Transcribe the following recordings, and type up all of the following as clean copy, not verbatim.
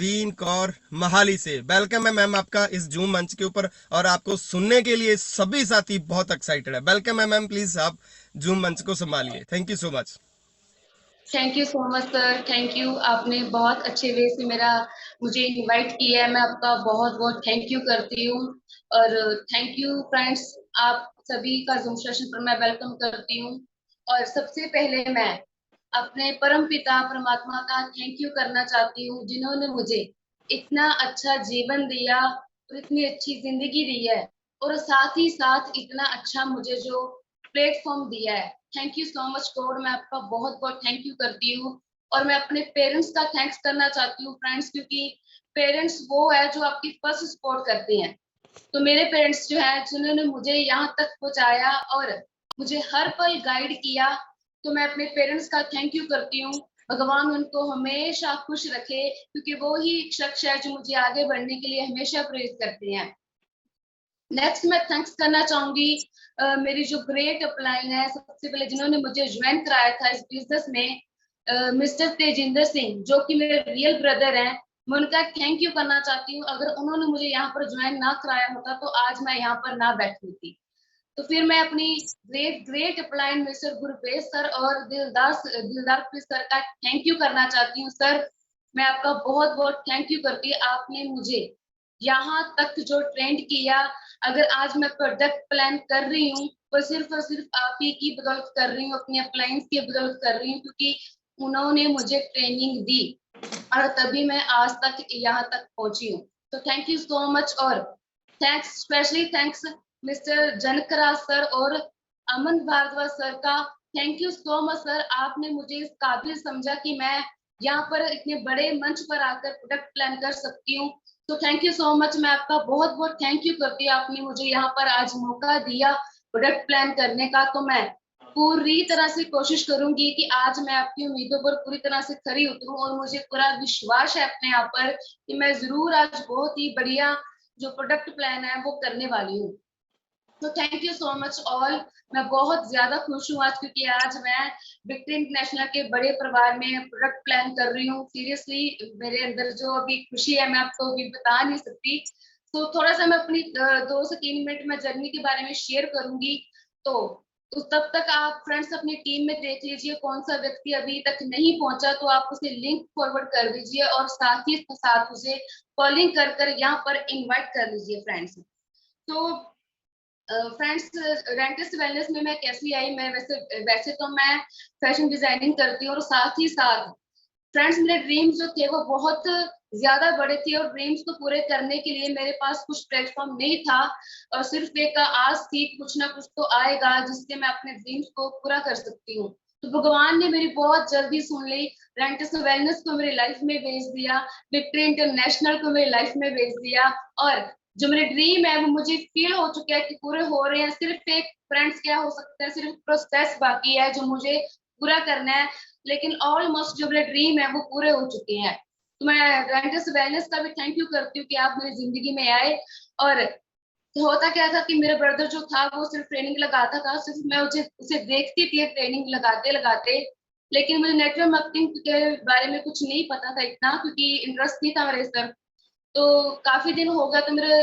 Been Kaur Mahali से। Welcome है ma'am आपका इस जूम मंच के ऊपर, और आपको सुनने के लिए सभी साथी बहुत एक्साइटेड है। वेलकम है मैम, प्लीज आप जूम मंच को संभालिए। Thank you so much. Thank you so much sir, thank you. आपने बहुत अच्छे वे से मुझे इनवाइट किया है। मैं आपका बहुत बहुत थैंक यू करती हूँ। और थैंक यू फ्रेंड्स, आप सभी का जूम सेशन पर मैं वेलकम करती हूँ। और सबसे पहले मैं अपने परम पिता परमात्मा का थैंक यू करना चाहती हूँ, जिन्होंने मुझे इतना अच्छा जीवन दिया और इतनी अच्छी जिंदगी दी है, और साथ ही साथ इतना अच्छा मुझे जो प्लेटफॉर्म दिया है। Thank you so much God, मैं आपका बहुत बहुत थैंक यू करती हूँ। और मैं अपने पेरेंट्स का थैंक्स करना चाहती हूँ फ्रेंड्स, क्योंकि पेरेंट्स वो है जो आपकी फर्स्ट सपोर्ट करते हैं। तो मेरे पेरेंट्स जो है, जिन्होंने मुझे यहाँ तक पहुंचाया और मुझे हर पल गाइड किया, तो मैं अपने पेरेंट्स का थैंक यू करती हूँ। भगवान उनको हमेशा खुश रखे, क्योंकि वो ही एक शख्स है जो मुझे आगे बढ़ने के लिए हमेशा प्रेरित करते हैं। नेक्स्ट मैं थैंक्स करना चाहूंगी मेरी जो ग्रेट अपलाइन है, सबसे पहले जिन्होंने मुझे ज्वाइन कराया था इस बिजनेस में, मिस्टर तेजिंदर सिंह, जो कि मेरे रियल ब्रदर हैं। मैं उनका थैंक यू करना चाहती हूँ। अगर उन्होंने मुझे यहाँ पर ज्वाइन ना कराया होता तो आज मैं यहाँ पर ना बैठी थी। तो फिर मैं अपनी great great upline mister गुरपेश sir और दिलदार दिलदार सर का थैंक यू करना चाहती हूँ। सर, मैं आपका बहुत बहुत थैंक यू करती हूँ। आपने मुझे यहाँ तक जो ट्रेंड किया, अगर आज मैं प्रोडक्ट प्लान कर रही हूँ तो सिर्फ और सिर्फ आप ही की बदौलत कर रही हूँ, अपनी अप्लायंस की बदौलत कर रही हूँ, क्योंकि उन्होंने मुझे ट्रेनिंग दी और तभी मैं आज तक यहाँ तक पहुंची हूँ। तो थैंक यू सो मच। और thanks, specially thanks mister Janakraj sir और अमन भारद्वाज सर का। Thank you so much sir, आपने मुझे इस काबिल समझा कि मैं यहाँ पर इतने बड़े मंच पर आकर प्रोडक्ट प्लान कर सकती हूँ। तो थैंक यू सो मच, मैं आपका बहुत बहुत थैंक यू करती हूँ। आपने मुझे यहाँ पर आज मौका दिया प्रोडक्ट प्लान करने का। तो मैं पूरी तरह से कोशिश करूंगी कि आज मैं आपकी उम्मीदों पर पूरी तरह से खरी उतरूं, और मुझे पूरा विश्वास है अपने आप पर कि मैं जरूर आज बहुत ही बढ़िया जो प्रोडक्ट प्लान है वो करने वाली हूँ। तो thank you so much all. मैं बहुत ज्यादा खुश हूँ आज, क्योंकि आज मैं विक्ट्री इंटरनेशनल के बड़े परिवार में प्रोडक्ट प्लान कर रही हूँ। सीरियसली मेरे अंदर जो अभी खुशी है, मैं आपको अभी बता नहीं सकती। तो थोड़ा सा मैं अपनी 2 से 3 मिनट में जर्नी के बारे में शेयर करूंगी। तो तब तक आप फ्रेंड्स अपनी टीम में देख लीजिए कौन सा व्यक्ति अभी तक नहीं पहुंचा, तो आप उसे लिंक फॉरवर्ड कर दीजिए और साथ ही साथ उसे कॉलिंग कर कर यहाँ पर इनवाइट कर लीजिए फ्रेंड्स। तो फ्रेंड्स, रेंटिस्ट वेलनेस में मैं कैसी आई, मैं वैसे वैसे तो मैं फैशन डिजाइनिंग करती हूँ, और साथ ही साथ फ्रेंड्स मेरे ड्रीम्स जो थे वो बहुत ज्यादा बड़े थे, और ड्रीम्स को पूरे करने के लिए मेरे पास कुछ प्लेटफॉर्म नहीं था, और सिर्फ एक आस थी कुछ ना कुछ तो आएगा जिससे मैं अपने ड्रीम्स को पूरा कर सकती हूँ। तो भगवान ने मेरी बहुत जल्दी सुन ली, रेंटिस्ट वेलनेस को मेरी लाइफ में भेज दिया, विक्ट्री इंटरनेशनल को मेरी लाइफ में भेज दिया, और जो मेरे ड्रीम है वो मुझे फील हो चुका है कि पूरे हो रहे हैं। सिर्फ एक फ्रेंड्स क्या हो सकता है, सिर्फ प्रोसेस बाकी है जो मुझे पूरा करना है, लेकिन ऑलमोस्ट जो मेरे ड्रीम है वो पूरे हो चुके हैं। तो मैं रेंटस वेलनेस का भी थैंक यू करती हूँ कि आप मेरी जिंदगी में आए। और होता क्या था कि मेरा ब्रदर जो था वो सिर्फ ट्रेनिंग लगाता था, सिर्फ मैं उसे उसे देखती थी ट्रेनिंग लगाते लगाते, लेकिन मुझे नेटवर्क मार्केटिंग के बारे में कुछ नहीं पता था इतना, क्योंकि इंटरेस्ट नहीं था मेरे सर। तो काफी दिन हो गया, तो मेरे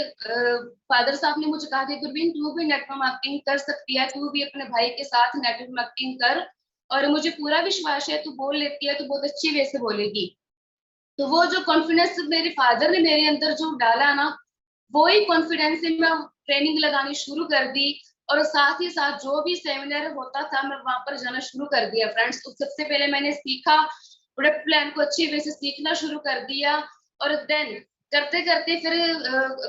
फादर साहब ने मुझे कहा कि गुरबीन तू भी नेटवर्क मार्केटिंग कर सकती है, तू भी अपने भाई के साथ नेटवर्क मार्केटिंग कर, और मुझे पूरा विश्वास है तू बोल लेती है तो बहुत अच्छी वे से बोलेगी। तो वो जो कॉन्फिडेंस मेरे फादर ने मेरे अंदर जो डाला ना, वो ही कॉन्फिडेंस से मैं ट्रेनिंग लगानी शुरू कर दी, और साथ ही साथ जो भी सेमिनार होता था मैं वहां पर जाना शुरू कर दिया फ्रेंड्स। तो सबसे पहले मैंने सीखा, प्रोडक्ट प्लान को अच्छी वे से सीखना शुरू कर दिया, और देन करते करते फिर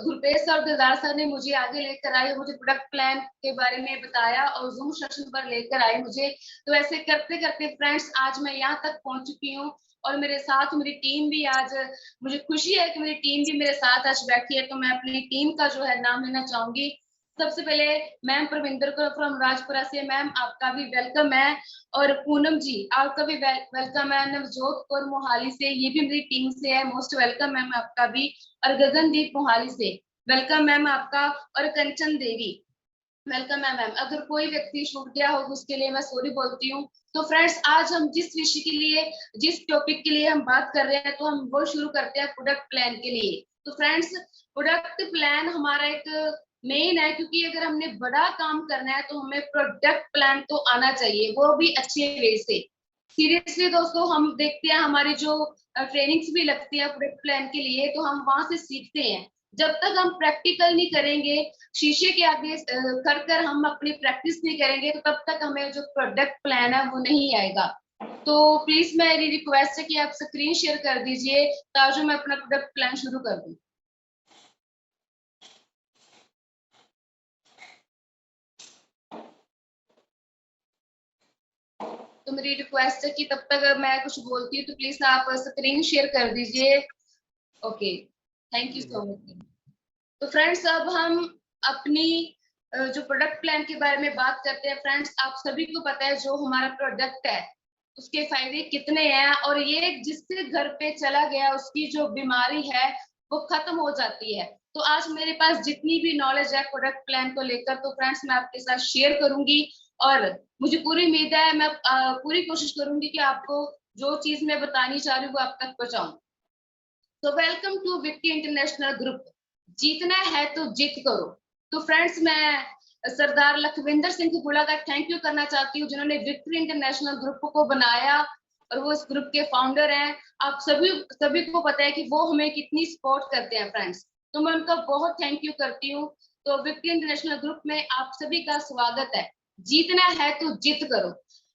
गुरपेश सर और दिलदार सर ने मुझे आगे लेकर आए, मुझे प्रोडक्ट प्लान के बारे में बताया और जूम सेशन पर लेकर आए मुझे। तो ऐसे करते करते फ्रेंड्स आज मैं यहाँ तक पहुंच चुकी हूँ, और मेरे साथ मेरी टीम भी आज, मुझे खुशी है कि मेरी टीम भी मेरे साथ आज बैठी है। तो मैं अपनी टीम का जो है नाम लेना चाहूंगी। सबसे पहले मैम प्रविंदर कौर फ्रॉम राजपुरा से, मैम आपका भी वेलकम है। और पूनम जी आपका भी वेलकम है। नवजोत कौर मोहाली से, ये भी मेरी टीम से है, मोस्ट वेलकम मैम आपका भी। और गगनदीप मोहाली से, वेलकम मैम आपका। और कंचन देवी, वेलकम है मैम। अगर कोई व्यक्ति छूट गया हो उसके लिए मैं सॉरी बोलती हूँ। तो फ्रेंड्स, आज हम जिस विषय के लिए, जिस टॉपिक के लिए हम बात कर रहे हैं, तो हम वो शुरू करते हैं प्रोडक्ट प्लान के लिए। तो फ्रेंड्स, प्रोडक्ट प्लान हमारा एक मेन है, क्योंकि अगर हमने बड़ा काम करना है तो हमें प्रोडक्ट प्लान तो आना चाहिए, वो भी अच्छे वे से। सीरियसली दोस्तों, हम देखते हैं हमारी जो ट्रेनिंग्स भी लगती है प्रोडक्ट प्लान के लिए, तो हम वहां से सीखते हैं। जब तक हम प्रैक्टिकल नहीं करेंगे, शीशे के आगे कर कर हम अपनी प्रैक्टिस नहीं करेंगे, तो तब तक हमें जो प्रोडक्ट प्लान है वो नहीं आएगा। तो प्लीज मेरी रिक्वेस्ट है कि आप स्क्रीन शेयर कर दीजिए ताकि मैं अपना प्रोडक्ट प्लान शुरू कर दूं। तो मेरी रिक्वेस्ट है कि तब तक मैं कुछ बोलती हूँ तो प्लीज आप स्क्रीन शेयर कर दीजिए। Okay, thank you so much. तो फ्रेंड्स, अब हम अपनी जो प्रोडक्ट प्लान के बारे में बात करते हैं। फ्रेंड्स, आप सभी को पता है जो हमारा प्रोडक्ट है उसके फायदे कितने हैं, और ये जिसके घर पे चला गया उसकी जो बीमारी है वो खत्म हो जाती है। तो आज मेरे पास जितनी भी नॉलेज है प्रोडक्ट प्लान को लेकर, तो फ्रेंड्स मैं आपके साथ शेयर करूंगी, और मुझे पूरी उम्मीद है, मैं पूरी कोशिश करूंगी कि आपको जो चीज मैं बतानी चाह रही हूँ वो आप तक पहुंचाऊं। तो वेलकम टू विक्टी इंटरनेशनल ग्रुप। जीतना है तो जीत करो। तो फ्रेंड्स, मैं सरदार लखविंदर सिंह गुला का थैंक यू करना चाहती हूँ, जिन्होंने विक्ट्री इंटरनेशनल ग्रुप को बनाया, और वो इस ग्रुप के फाउंडर हैं। आप सभी को पता है कि वो हमें कितनी सपोर्ट करते हैं फ्रेंड्स, तो मैं उनका बहुत थैंक यू करती हूँ। तो विक्ट्री इंटरनेशनल ग्रुप में आप सभी का स्वागत है। जीतना है तो जीत करो।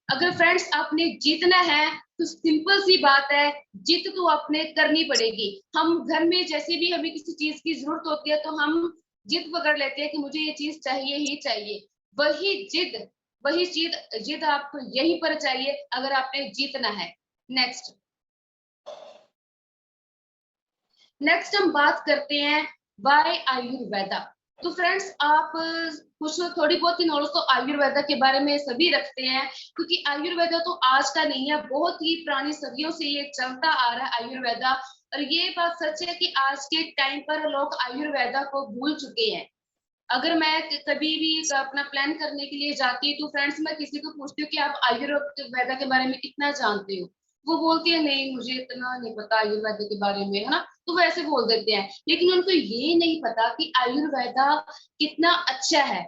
अगर फ्रेंड्स आपने जीतना है तो सिंपल सी बात है, जिद तो आपने करनी पड़ेगी। हम घर में जैसे भी हमें किसी चीज की जरूरत होती है तो हम जिद पकड़ लेते हैं कि मुझे ये चीज चाहिए ही चाहिए। वही जिद, वही जिद जिद आपको यहीं पर चाहिए अगर आपने जीतना है। नेक्स्ट नेक्स्ट हम बात करते हैं बाय आयुर्वेदा। तो फ्रेंड्स, आप कुछ थोड़ी बहुत ही नॉलेज तो आयुर्वेदा के बारे में सभी रखते हैं, क्योंकि आयुर्वेदा तो आज का नहीं है, बहुत ही पुरानी सदियों से ये चलता आ रहा है आयुर्वेदा। और ये बात सच है कि आज के टाइम पर लोग आयुर्वेदा को भूल चुके हैं। अगर मैं कभी भी अपना प्लान करने के लिए जाती हूँ तो फ्रेंड्स मैं किसी को पूछती हूँ कि आप आयुर्वेदा के बारे में कितना जानते हो, वो बोलते हैं नहीं मुझे इतना नहीं पता आयुर्वेदा के बारे में, है ना। तो वो ऐसे बोल देते हैं, लेकिन उनको ये नहीं पता कि आयुर्वेदा कितना अच्छा है।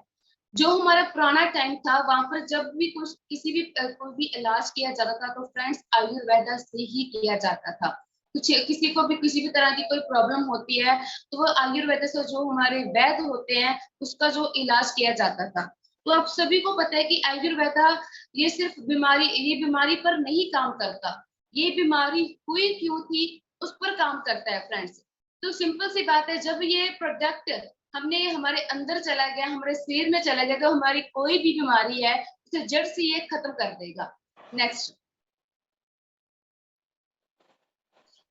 जो हमारा पुराना टाइम था, वहां पर जब भी कुछ किसी भी कोई भी इलाज किया जाता था तो फ्रेंड्स आयुर्वेदा से ही किया जाता था। कुछ किसी को भी किसी भी तरह की कोई प्रॉब्लम होती है तो वो आयुर्वेदा से, जो हमारे वैद्य होते हैं, उसका जो इलाज किया जाता था। तो आप सभी को पता है कि आयुर्वेदा ये सिर्फ ये बीमारी पर नहीं काम करता, ये बीमारी हुई क्यों थी उस पर काम करता है फ्रेंड्स। तो सिंपल सी बात है, जब ये प्रोडक्ट हमने हमारे अंदर चला गया, हमारे शरीर में चला गया, तो हमारी कोई भी बीमारी है उसे जड़ से ये खत्म कर देगा।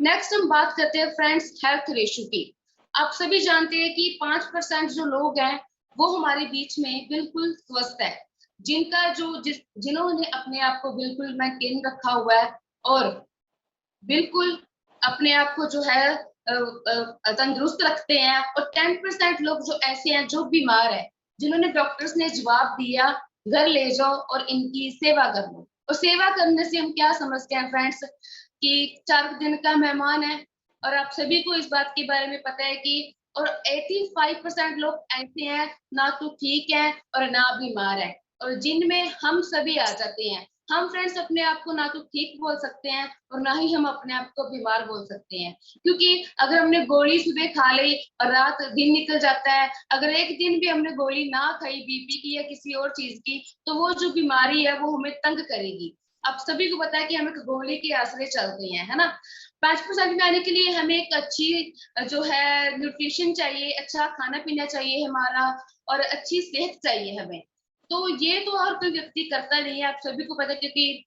नेक्स्ट हम बात करते हैं फ्रेंड्स हेल्थ रेशियो की। आप सभी जानते हैं कि 5% जो लोग हैं वो हमारे बीच में बिल्कुल स्वस्थ है, जिनका जिन्होंने अपने आप को बिल्कुल मेंटेन रखा हुआ है, और बिल्कुल अपने आप को जो है तंदुरुस्त रखते हैं। और 10% लोग जो ऐसे हैं जो बीमार है, जिन्होंने डॉक्टर्स ने जवाब दिया घर ले जाओ और इनकी सेवा कर लो। और सेवा करने से हम क्या समझते हैं फ्रेंड्स, कि 4 दिन का मेहमान है, और आप सभी को इस बात के बारे में पता है कि, और 85% लोग ऐसे हैं ना तो ठीक है और ना बीमार है, और जिनमें हम सभी आ जाते हैं। हम फ्रेंड्स अपने आप को ना तो ठीक बोल सकते हैं और ना ही हम अपने आप को बीमार बोल सकते हैं, क्योंकि अगर हमने गोली सुबह खा ली और रात दिन निकल जाता है, अगर एक दिन भी हमने गोली ना खाई बीपी की या किसी और चीज की, तो वो जो बीमारी है वो हमें तंग करेगी। आप सभी को पता है कि हम एक गोली के आसरे चलते हैं, है ना। 5% में आने के लिए हमें एक अच्छी जो है न्यूट्रिशन चाहिए, अच्छा खाना पीना चाहिए हमारा, और अच्छी सेहत चाहिए हमें। तो ये तो हर कोई व्यक्ति करता नहीं है, आप सभी को पता है, क्योंकि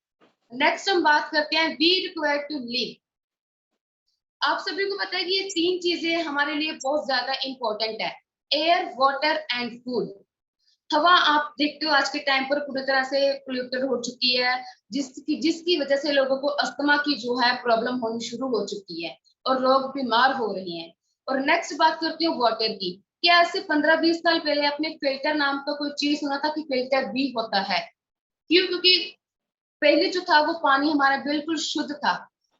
नेक्स्ट हम बात करते हैं वी रिक्वायर टू लिव। आप सभी को पता है कि ये 3 चीजें हमारे लिए बहुत ज्यादा इंपॉर्टेंट है, एयर वाटर एंड फूड। हवा आप देखते हो आज के टाइम पर पूरी तरह से पोल्यूटेड हो चुकी है, जिसकी वजह से लोगों को अस्थमा की जो है प्रॉब्लम होनी शुरू हो चुकी है और लोग बीमार हो रहे हैं। और नेक्स्ट बात करते हो वाटर की। कि आज से 15-20 साल पहले आपने फिल्टर नाम का कोई चीज सुना था कि फिल्टर भी होता है? क्यों? क्योंकि पहले जो था वो पानी हमारा बिल्कुल शुद्ध था,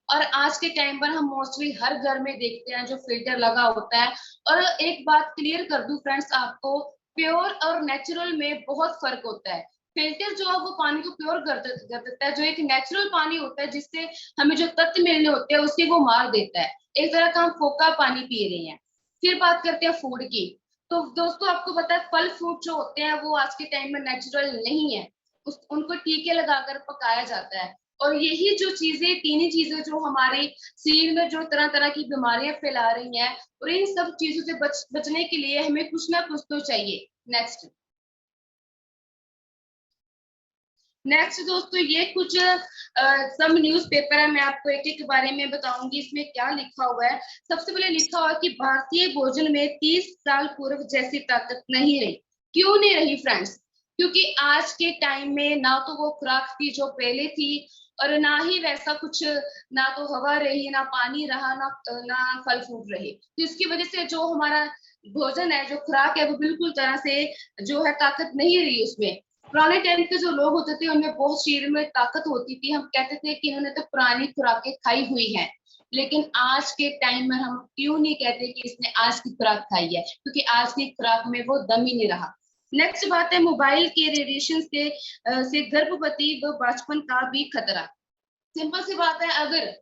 और आज के टाइम पर हम मोस्टली हर घर में देखते हैं जो फिल्टर लगा होता है। और एक बात क्लियर कर दूं फ्रेंड्स आपको, प्योर और नेचुरल में बहुत फर्क होता है। फिल्टर जो है वो पानी को प्योर कर देता है, जो एक नेचुरल पानी होता है जिससे हमें जो तत्व मिलने होते हैं उससे वो मार देता है। एक तरह का हम फोका पानी पी रहे हैं। फिर बात करते हैं फूड की। तो दोस्तों आपको पता है फल फ्रूट जो होते हैं वो आज के टाइम में नेचुरल नहीं है, उनको टीके लगाकर पकाया जाता है। और यही जो चीजें, तीन ही चीजें जो हमारे शरीर में जो तरह तरह की बीमारियां फैला रही हैं, और इन सब चीजों से बचने के लिए हमें कुछ ना कुछ तो चाहिए। नेक्स्ट नेक्स्ट दोस्तों, ये कुछ सब न्यूज पेपर है, मैं आपको एक एक के बारे में बताऊंगी इसमें क्या लिखा हुआ है। सबसे पहले लिखा हुआ है कि भारतीय भोजन में 30 साल पूर्व जैसी ताकत नहीं रही। क्यों नहीं रही फ्रेंड्स? क्योंकि आज के टाइम में ना तो वो खुराक थी जो पहले थी, और ना ही वैसा कुछ, ना तो हवा रही, ना पानी रहा, ना फल फ्रूट रहे। तो इसकी वजह से जो हमारा भोजन है, जो खुराक है, वो बिल्कुल तरह से जो है ताकत नहीं रही उसमें। पुराने टाइम के जो लोग होते थे उनमें बहुत शरीर में ताकत होती थी, हम कहते थे कि इन्होंने तो पुरानी खुराकें खाई हुई हैं। लेकिन आज के टाइम में हम क्यों नहीं कहते कि इसने आज की खुराक खाई है? क्योंकि आज की खुराक में वो दम ही नहीं रहा। नेक्स्ट बात है मोबाइल के रेडिएशन से गर्भवती व बचपन का भी खतरा। सिंपल सी बात है, अगर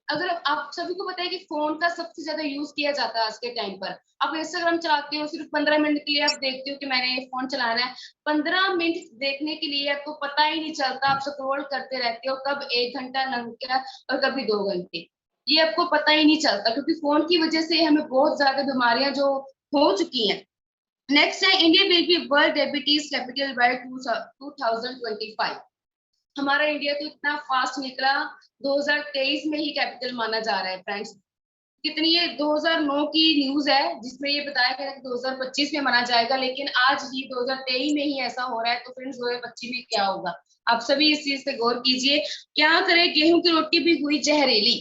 अगर आप सभी को पता है कि फोन का सबसे ज्यादा यूज किया जाता है आज के टाइम पर। आप इंस्टाग्राम चलाते हो, सिर्फ 15 मिनट के लिए आप देखते हो कि मैंने फोन चलाना है। 15 मिनट देखने के लिए आपको पता ही नहीं चलता, आप स्क्रॉल करते रहते हो, कब 1 घंटा लंघ गया और कभी 2 घंटे, ये आपको पता ही नहीं चलता, क्योंकि फोन की वजह से हमें बहुत ज्यादा बीमारियां जो हो चुकी हैं। नेक्स्ट है India will be world diabetes capital by 2025। हमारा इंडिया तो इतना फास्ट निकला, 2023 में ही कैपिटल माना जा रहा है फ्रेंड्स। कितनी, ये 2009 की न्यूज है जिसमें ये बताया गया कि 2025 में माना जाएगा, लेकिन आज ही 2023 में ही ऐसा हो रहा है। तो फ्रेंड्स 2025 में क्या होगा? आप सभी इस चीज पे गौर कीजिए। क्या करें, गेहूं की रोटी भी हुई जहरीली।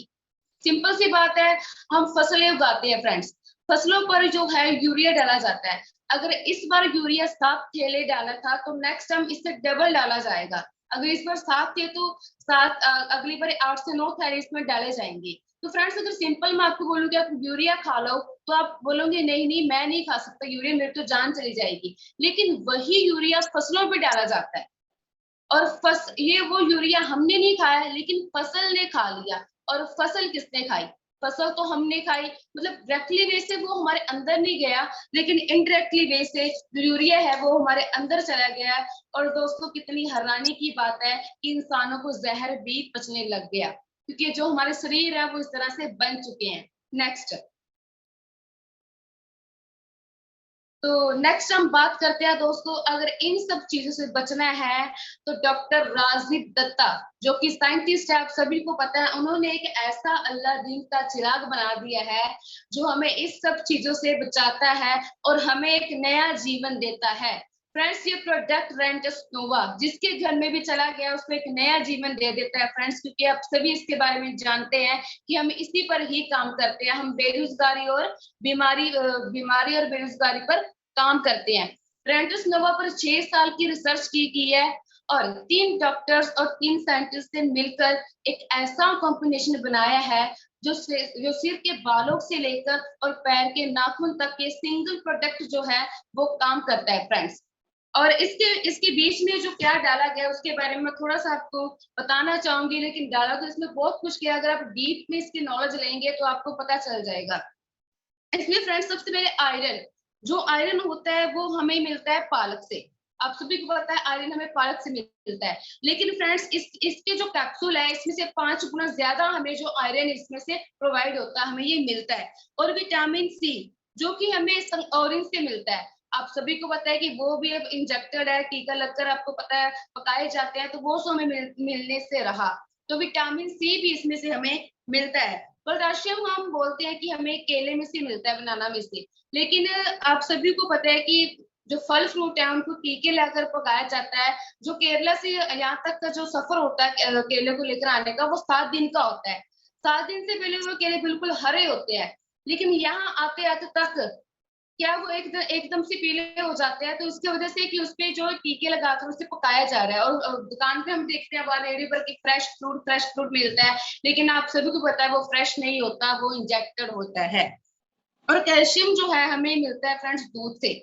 सिंपल सी बात है, हम फसलें उगाते हैं फ्रेंड्स, फसलों पर जो है यूरिया डाला जाता है। अगर इस बार यूरिया 7 थैले डाला था तो नेक्स्ट टाइम इससे डबल डाला जाएगा। अगर इस बार 7 थे तो अगली बार 8 से 9 थैले इसमें डाले जाएंगे। तो फ्रेंड्स अगर सिंपल मैं आपको बोलूँ कि आप यूरिया खा लो, तो आप बोलोगे नहीं नहीं मैं नहीं खा सकता यूरिया, मेरी तो जान चली जाएगी। लेकिन वही यूरिया फसलों पे डाला जाता है, और ये वो यूरिया हमने नहीं खाया लेकिन फसल ने खा लिया। और फसल किसने खाई? फसल तो हमने खाई, मतलब डायरेक्टली वे से वो हमारे अंदर नहीं गया, लेकिन इनडायरेक्टली वे से जो यूरिया है वो हमारे अंदर चला गया। और दोस्तों कितनी हैरानी की बात है कि इंसानों को जहर भी पचने लग गया, क्योंकि जो हमारे शरीर है वो इस तरह से बन चुके हैं। नेक्स्ट, तो नेक्स्ट हम बात करते हैं दोस्तों, अगर इन सब चीजों से बचना है तो डॉक्टर राजीव दत्ता जो कि साइंटिस्ट है, आप सभी को पता है, उन्होंने एक ऐसा अल्लाह दीन का चिराग बना दिया है जो हमें इस सब चीजों से बचाता है और हमें एक नया जीवन देता है। फ्रेंड्स ये प्रोडक्ट रेंटस नोवा जिसके घर में भी चला गया उसको एक नया जीवन दे देता है फ्रेंड्स, क्योंकि आप सभी इसके बारे में जानते हैं कि हम इसी पर ही काम करते हैं। हम बेरोजगारी और बीमारी और बेरोजगारी पर काम करते हैं। रेंटस नोवा पर 6 साल की रिसर्च की है, और 3 डॉक्टर्स और 3 साइंटिस्ट से मिलकर एक ऐसा कॉम्बिनेशन बनाया है जो सिर के बालों से लेकर और पैर के नाखून तक के सिंगल प्रोडक्ट जो है वो काम करता है फ्रेंड्स। और इसके इसके बीच में जो क्या डाला गया उसके बारे में मैं थोड़ा सा आपको बताना चाहूंगी, लेकिन डाला तो इसमें बहुत कुछ किया, अगर आप डीप में इसकी नॉलेज लेंगे तो आपको पता चल जाएगा। इसमें फ्रेंड्स सबसे पहले आयरन, जो आयरन होता है वो हमें मिलता है पालक से। आप सभी को पता है आयरन हमें पालक से मिलता है, लेकिन फ्रेंड्स इसके जो कैप्सूल है इसमें से 5 गुना ज्यादा हमें जो आयरन इसमें से प्रोवाइड होता है, हमें ये मिलता है। और विटामिन सी जो कि हमें ऑरेंज से मिलता है, आप सभी को पता है कि वो भी अब इंजेक्टेड है, टीका लगकर आपको पता है पकाए जाते हैं, तो वो हमें मिलने से रहा। तो विटामिन सी भी इसमें से हमें मिलता है। पोटेशियम हम बोलते हैं कि हमें केले में से मिलता है, बनाना में से, लेकिन आप सभी को पता है कि जो फल फ्रूट है उनको टीके लाकर पकाया जाता है। जो केरला से यहाँ तक का जो सफर होता है केले को लेकर आने का, वो 7 दिन का होता है। 7 दिन से पहले वो केले बिल्कुल हरे होते हैं, लेकिन यहाँ आते आते तक क्या वो एकदम से पीले हो जाते हैं, तो उसकी वजह से कि उसपे जो टीके लगाकर उसे पकाया जा रहा है। और दुकान पे हम देखते हैं बाहर रेडी पर कि फ्रेश फ्रूट मिलता है, लेकिन आप सभी को पता है वो फ्रेश नहीं होता, वो इंजेक्टेड होता है। और कैल्शियम जो है हमें मिलता है फ्रेंड्स दूध से।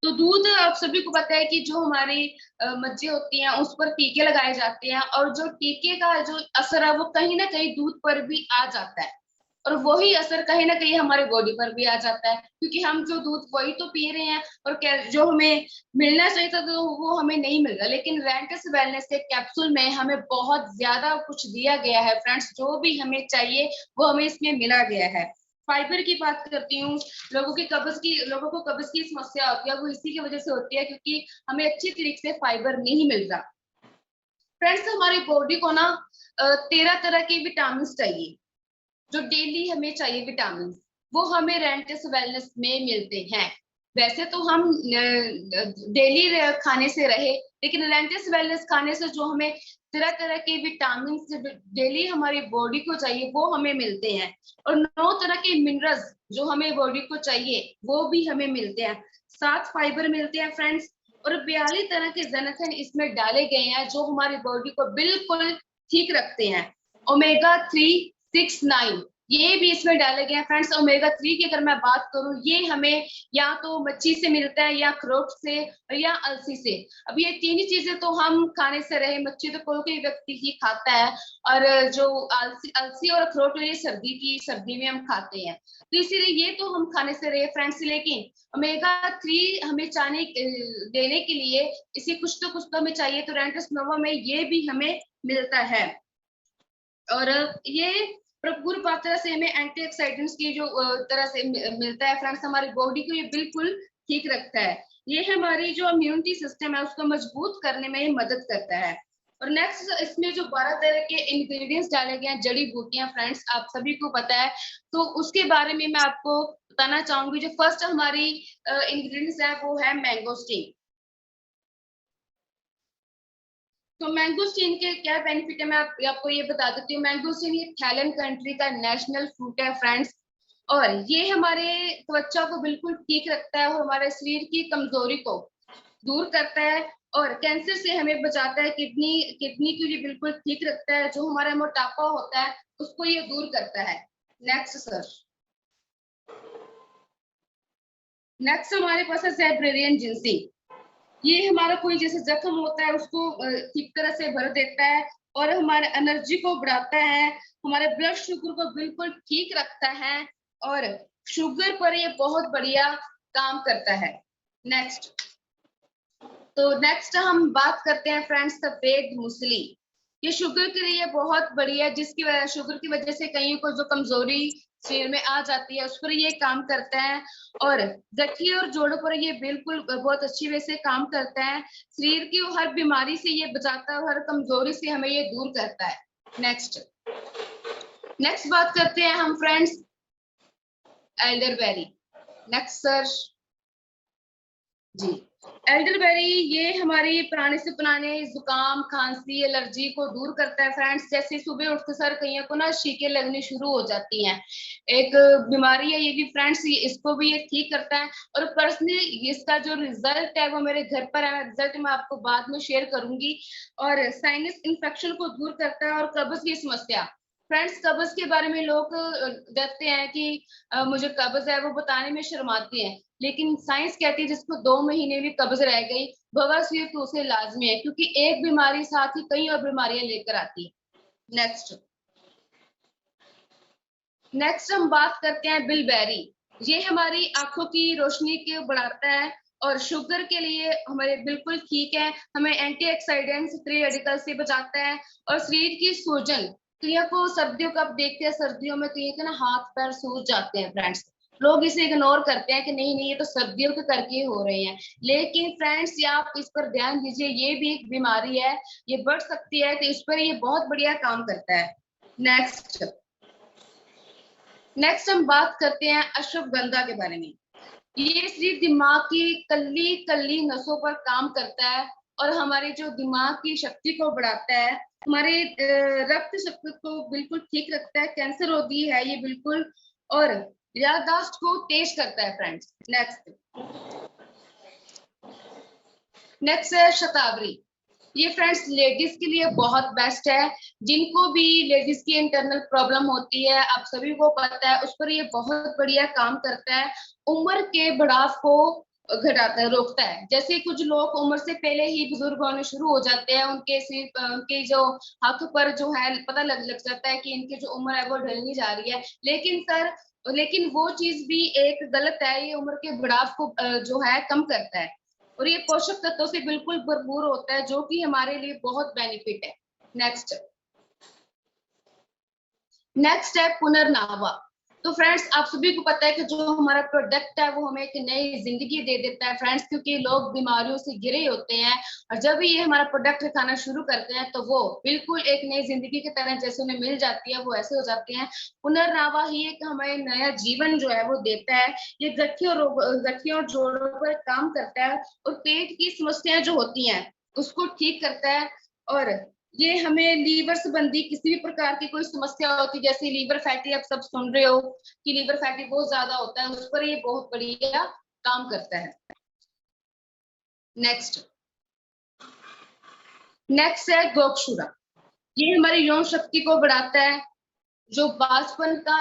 तो दूध आप सभी को पता है कि जो हमारी मज्जे होती हैं उस पर टीके लगाए जाते हैं, और जो टीके का जो असर है वो कहीं ना कहीं दूध पर भी आ जाता है, और वही असर कहीं ना कहीं हमारे बॉडी पर भी आ जाता है, क्योंकि हम जो दूध वही तो पी रहे हैं, और जो हमें मिलना चाहिए था तो वो हमें नहीं मिल रहा। लेकिन रेंटस वेलनेस के कैप्सूल में हमें बहुत ज्यादा कुछ दिया गया है फ्रेंड्स, जो भी हमें चाहिए वो हमें इसमें मिला गया है। फाइबर की बात करती हूँ, लोगों को कब्ज की समस्या होती है, वो इसी की वजह से होती है क्योंकि हमें अच्छी तरीके से फाइबर नहीं मिल रहा। फ्रेंड्स, हमारी बॉडी को ना 13 तरह के विटामिन चाहिए, जो डेली हमें चाहिए विटामिन, वो हमें रेंटस वेलनेस में मिलते हैं। वैसे तो हम डेली खाने से रहे, लेकिन रेंटस वेलनेस खाने से जो हमें तरह तरह के विटामिन डेली हमारी बॉडी को चाहिए वो हमें मिलते हैं, और 9 तरह के मिनरल्स जो हमें बॉडी को चाहिए वो भी हमें मिलते हैं। 7 फाइबर मिलते हैं फ्रेंड्स, और 42 तरह के जैनथन इसमें डाले गए हैं जो हमारी बॉडी को बिल्कुल ठीक रखते हैं। ओमेगा 3, 6, 9 ये भी इसमें डाले गए हैं फ्रेंड्स। ओमेगा 3 की अगर मैं बात करूं, ये हमें या तो मच्छी से मिलता है, या अखरोट से, या अलसी से। अब ये तीन ही चीजें तो हम खाने से रहे, मच्छी तो कोई व्यक्ति ही खाता है, और जो अलसी अलसी और अखरोट ये सर्दी में हम खाते हैं, तो इसीलिए ये तो हम खाने से रहे फ्रेंड्स। लेकिन ओमेगा 3 हमें देने के लिए इसे कुछ तो हमें चाहिए, तो रेंटस नोवा में ये भी हमें मिलता है। और ये भरपूर मात्रा से हमें एंटीऑक्सीडेंट्स की जो तरह से मिलता है फ्रेंड्स, हमारी बॉडी को ये बिल्कुल ठीक रखता है। ये हमारी जो इम्यूनिटी सिस्टम है उसको मजबूत करने में मदद करता है। और नेक्स्ट, इसमें जो 12 तरह के इंग्रेडिएंट्स डाले गए हैं, जड़ी बूटियां फ्रेंड्स, आप सभी को पता है, तो उसके बारे में मैं आपको बताना चाहूंगी। जो फर्स्ट हमारी इंग्रेडिएंट्स है वो है मैंगोस्टीन। तो मैंगोस्टीन के क्या बेनिफिट है, मैं आपको ये बता देती हूँ। मैंगोस्टीन ये थाईलैंड कंट्री का नेशनल फ्रूट है फ्रेंड्स, और ये हमारे त्वचा को बिल्कुल ठीक रखता है, और हमारे शरीर की कमजोरी को दूर करता है, और कैंसर से हमें बचाता है। किडनी को ये बिल्कुल ठीक रखता है, जो हमारा मोटापा होता है उसको ये दूर करता है। नेक्स्ट सर, नेक्स्ट हमारे पास है सेब्रेरियन जिंसी। ये हमारा कोई जैसे जख्म होता है उसको ठीक तरह से भर देता है, और हमारे एनर्जी को बढ़ाता है, हमारे ब्लड शुगर को बिल्कुल ठीक रखता है, और शुगर पर ये बहुत बढ़िया काम करता है। नेक्स्ट, तो नेक्स्ट हम बात करते हैं फ्रेंड्स सफेद मूसली। ये शुगर के लिए बहुत बढ़िया, जिसकी वजह शुगर की वजह से कहीं को जो कमजोरी शरीर में आ जाती है उस पर ये काम करता है, और गठिए और जोड़ों पर ये बिल्कुल बहुत अच्छी वजह से काम करता है। शरीर की हर बीमारी से ये बचाता है, और हर कमजोरी से हमें ये दूर करता है। नेक्स्ट, नेक्स्ट बात करते हैं हम फ्रेंड्स एल्डरबेरी। नेक्स्ट सर जी, एल्डरबेरी ये हमारी पुराने से पुराने जुकाम, खांसी, एलर्जी को दूर करता है फ्रेंड्स। जैसे सुबह उठते सर कईयों को ना छींकें लगनी शुरू हो जाती हैं, एक बीमारी है ये भी फ्रेंड्स, इसको भी ये ठीक करता है। और पर्सनली इसका जो रिजल्ट है वो मेरे घर पर है, रिजल्ट मैं आपको बाद में शेयर करूंगी। और साइनस इन्फेक्शन को दूर करता है, और कब्ज की समस्या। फ्रेंड्स, कब्ज के बारे में लोग डरते हैं कि मुझे कब्ज है, वो बताने में शर्माते हैं, लेकिन साइंस कहती है जिसको 2 महीने भी कब्ज रह गई, बवासीर तो उसे लाजमी है, क्योंकि एक बीमारी साथ ही कई और बीमारियां लेकर आती है। नेक्स्ट, नेक्स्ट हम बात करते हैं बिलबेरी। ये हमारी आंखों की रोशनी को बढ़ाता है, और शुगर के लिए हमारे बिल्कुल ठीक है, हमें एंटीऑक्सीडेंट्स, फ्री रेडिकल से बचाता है, और शरीर की सूजन, कईयों को सर्दियों का, आप देखते हैं सर्दियों में कईयों के ना हाथ पैर सूज जाते हैं फ्रेंड्स, लोग इसे इग्नोर करते हैं कि नहीं नहीं ये तो सर्दियों के करके हो रहे हैं, लेकिन फ्रेंड्स ये आप इस पर ध्यान दीजिए, ये भी एक बीमारी है, ये बढ़ सकती है, तो इस पर ये बहुत बढ़िया काम करता है। नेक्स्ट, नेक्स्ट हम बात करते हैं अश्वगंधा के बारे में। ये सिर्फ दिमाग की कल्ली कल्ली नसों पर काम करता है, और हमारे जो दिमाग की शक्ति को बढ़ाता है, हमारे रक्त शक्ति को बिल्कुल ठीक रखता है, कैंसर रोधी है ये बिल्कुल, और याददाश्त को तेज करता है फ्रेंड्स। नेक्स्ट है शतावरी। ये फ्रेंड्स लेडीज के लिए बहुत बेस्ट है, जिनको भी लेडीज की इंटरनल प्रॉब्लम होती है, आप सभी को पता है, उस पर ये बहुत बढ़िया काम करता है। उम्र के बढ़ाव को घटाता है, रोकता है। जैसे कुछ लोग उम्र से पहले ही बुजुर्ग होने शुरू हो जाते हैं, उनके जो हाथों पर जो है पता लग जाता है कि इनकी जो उम्र है वो ढलनी जा रही है। लेकिन वो चीज भी एक गलत है, ये उम्र के बढ़ाव को जो है कम करता है, और ये पोषक तत्वों से बिल्कुल भरपूर होता है, जो कि हमारे लिए बहुत बेनिफिट है। नेक्स्ट है पुनर्नवा। तो फ्रेंड्स आप सभी को पता है कि जो हमारा प्रोडक्ट है वो हमें एक नई जिंदगी दे देता है फ्रेंड्स, क्योंकि लोग बीमारियों से घिरे होते हैं, और जब भी ये हमारा प्रोडक्ट खाना शुरू करते हैं तो वो बिल्कुल एक नई जिंदगी की तरह जैसे उन्हें मिल जाती है, वो ऐसे हो जाते हैं। पुनर्नवा ही एक हमें नया जीवन जो है वो देता है। ये गठियों और जोड़ों पर काम करता है, और पेट की समस्याएं जो होती हैं उसको ठीक करता है। और ये हमें लीवर संबंधी किसी भी प्रकार की कोई समस्या होती है, जैसे लीवर फैटी, आप सब सुन रहे हो कि लीवर फैटी बहुत ज्यादा होता है, उस पर ये बहुत बढ़िया काम करता है। नेक्स्ट है गोक्षुरा। ये हमारी यौन शक्ति को बढ़ाता है, जो बाचपन का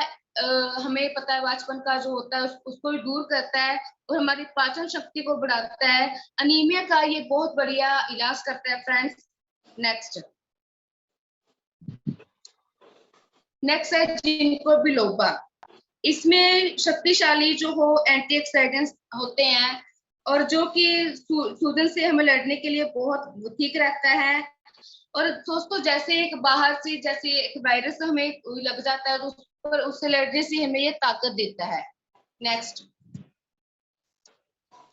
हमें पता है, बाचपन का जो होता है उसको भी दूर करता है, और हमारी पाचन शक्ति को बढ़ाता है। अनीमिया का ये बहुत बढ़िया इलाज करता है फ्रेंड्स। नेक्स्ट है जिंको बिलोबा। इसमें शक्तिशाली जो हो एंटीऑक्सीडेंट्स होते हैं, और जो कि सूजन से हमें लड़ने के लिए बहुत ठीक रहता है। और दोस्तों जैसे एक बाहर से जैसे एक वायरस हमें लग जाता है, तो उस पर उससे लड़ने से हमें ये ताकत देता है। नेक्स्ट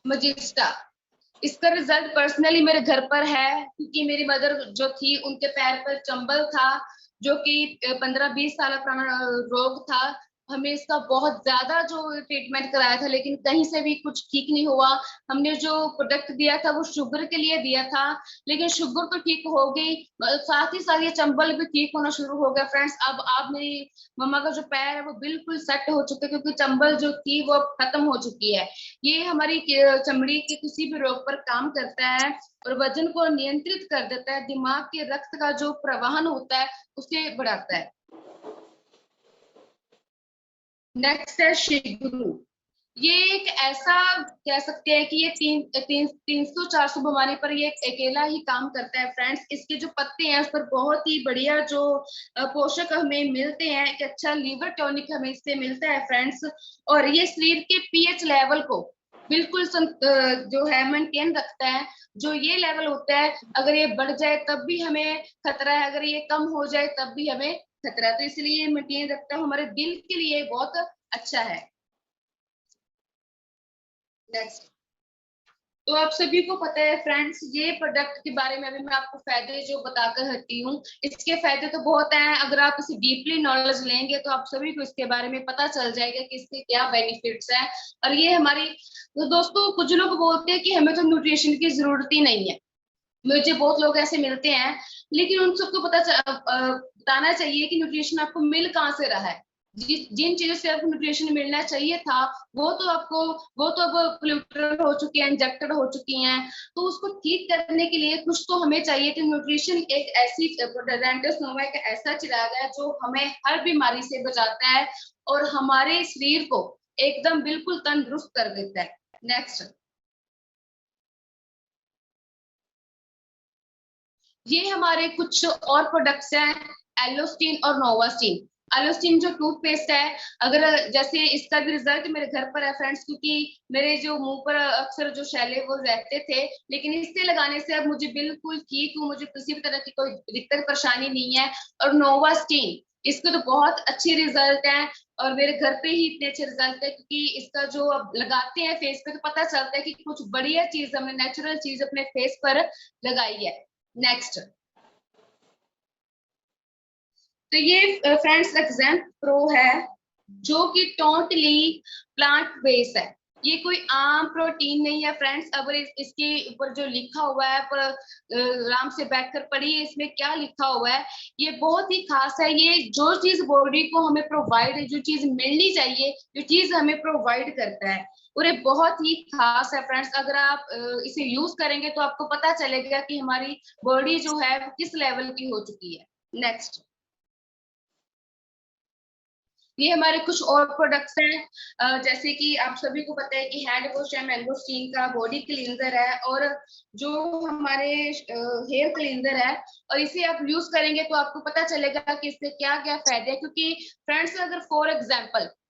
मजिस्टा। इसका रिजल्ट पर्सनली मेरे घर पर है, क्योंकि मेरी मदर जो थी उनके पैर पर चंबल था, जो कि 15-20 साल पुराना रोग था। हमने इसका बहुत ज्यादा जो ट्रीटमेंट कराया था, लेकिन कहीं से भी कुछ ठीक नहीं हुआ। हमने जो प्रोडक्ट दिया था वो शुगर के लिए दिया था, लेकिन शुगर तो ठीक हो गई, साथ ही साथ ये चंबल भी ठीक होना शुरू हो गया फ्रेंड्स। अब आप मेरी मम्मा का जो पैर है वो बिल्कुल सेट हो चुका है, क्योंकि चंबल जो थी वो खत्म हो चुकी है। ये हमारी चमड़ी के किसी भी रोग पर काम करता है, और वजन को नियंत्रित कर देता है, दिमाग के रक्त का जो प्रवाहन होता है उसे बढ़ाता है। नेक्स्ट है शिगुरु। ये एक ऐसा कह सकते हैं कि ये 300-400 बीमारी पर ये अकेला ही काम करता है फ्रेंड्स। इसके जो पत्ते हैं उस पर बहुत ही बढ़िया जो पोषक हमें मिलते हैं, एक अच्छा लीवर टॉनिक हमें इससे मिलता है फ्रेंड्स। और ये शरीर के पीएच लेवल को बिल्कुल जो है मेंटेन रखता है। जो ये लेवल होता है, अगर ये बढ़ जाए तब भी हमें खतरा है, अगर ये कम हो जाए तब भी हमें खतरा है, तो इसलिए ये मेंटेन रखता है, हमारे दिल के लिए बहुत अच्छा है। नेक्स्ट। तो आप सभी को पता है फ्रेंड्स, ये प्रोडक्ट के बारे में अभी मैं आपको फायदे जो बताकर हटी हूँ, इसके फायदे तो बहुत हैं। अगर आप इसे डीपली नॉलेज लेंगे तो आप सभी को इसके बारे में पता चल जाएगा कि इसके क्या बेनिफिट्स हैं। और ये हमारी तो दोस्तों, कुछ लोग बोलते हैं कि हमें तो न्यूट्रिशन की जरूरत ही नहीं है। मुझे बहुत लोग ऐसे मिलते हैं, लेकिन उन सबको बताना चाहिए कि न्यूट्रिशन आपको मिल कहाँ से रहा है। जिन चीजों से आपको न्यूट्रिशन मिलना चाहिए था वो तो अब पोल्यूटेड हो चुकी है, इंजेक्टेड हो चुकी हैं। तो उसको ठीक करने के लिए कुछ तो हमें चाहिए। कि न्यूट्रिशन एक ऐसी डेंटिस्ट नोवा एक ऐसा चिराग है जो हमें हर बीमारी से बचाता है, और हमारे शरीर को एकदम बिल्कुल तंदुरुस्त कर देता है। नेक्स्ट। ये हमारे कुछ और प्रोडक्ट्स हैं, एलोस्टीन और नोवास्टीन। एलोस्टीन जो टूथपेस्ट है, अगर जैसे इसका भी रिजल्ट मेरे घर पर है फ्रेंड्स, क्योंकि मेरे जो मुंह पर अक्सर जो शैले वो रहते थे, लेकिन इससे लगाने से अब मुझे बिल्कुल ठीक हूँ, मुझे किसी भी तरह की कोई दिक्कत परेशानी नहीं है। और नोवास्टीन, इसके तो बहुत अच्छे रिजल्ट हैं, और मेरे घर पे ही इतने अच्छे रिजल्ट है, क्योंकि इसका जो अब लगाते हैं फेस पे तो पता चलता है कि कुछ बढ़िया चीज हमने नेचुरल चीज अपने फेस पर लगाई है। नेक्स्ट। तो ये फ्रेंड्स एक्सेंट प्रो है, जो कि टोटली प्लांट बेस्ड है। ये कोई आम प्रोटीन नहीं है फ्रेंड्स। अगर इसके ऊपर जो लिखा हुआ है, पर आराम से बैठकर पढ़िए इसमें क्या लिखा हुआ है। ये बहुत ही खास है। ये जो चीज बॉडी को हमें प्रोवाइड है, जो चीज मिलनी चाहिए, जो चीज हमें प्रोवाइड करता है, और ये बहुत ही खास है फ्रेंड्स। अगर आप इसे यूज करेंगे तो आपको पता चलेगा कि हमारी बॉडी जो है वो किस लेवल की हो चुकी है। नेक्स्ट, ये हमारे कुछ और प्रोडक्ट्स हैं, जैसे कि आप सभी को पता है कि हैंड वॉश है मैंगोस्टीन का, बॉडी क्लींजर है, और जो हमारे हेयर क्लींजर है। और इसे आप यूज करेंगे तो आपको पता चलेगा कि इससे क्या क्या फायदे हैं। क्योंकि फ्रेंड्स, अगर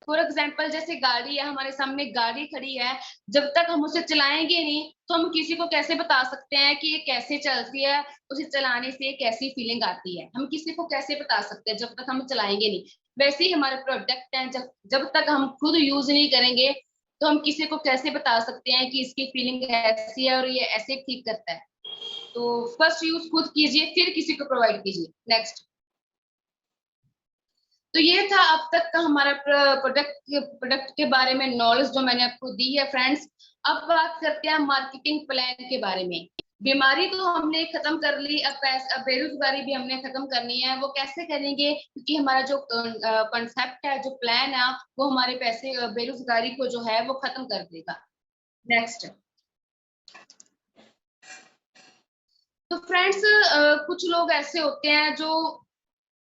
फॉर एग्जाम्पल जैसे गाड़ी है, हमारे सामने गाड़ी खड़ी है, जब तक हम उसे चलाएंगे नहीं तो हम किसी को कैसे बता सकते हैं कि ये कैसे चलती है, उसे चलाने से कैसी फीलिंग आती है। हम किसी को कैसे बता सकते हैं जब तक हम चलाएंगे नहीं। वैसे ही हमारे प्रोडक्ट हैं, जब जब तक हम खुद यूज नहीं करेंगे तो हम किसी को कैसे बता सकते हैं कि इसकी फीलिंग ऐसी है और ये ऐसे ठीक करता है। तो फर्स्ट यूज खुद कीजिए, फिर किसी को प्रोवाइड कीजिए। नेक्स्ट, तो ये था अब तक का हमारा प्रोडक्ट के बारे में नॉलेज जो मैंने आपको दी है फ्रेंड्स। अब बात करते हैं मार्केटिंग प्लान के बारे में। बीमारी तो हमने खत्म कर ली, अब बेरोजगारी भी हमने खत्म करनी है। वो कैसे करेंगे? क्योंकि हमारा जो कॉन्सेप्ट है, जो प्लान है, वो हमारे पैसे बेरोजगारी को जो है वो खत्म कर देगा। नेक्स्ट, तो फ्रेंड्स, कुछ लोग ऐसे होते हैं जो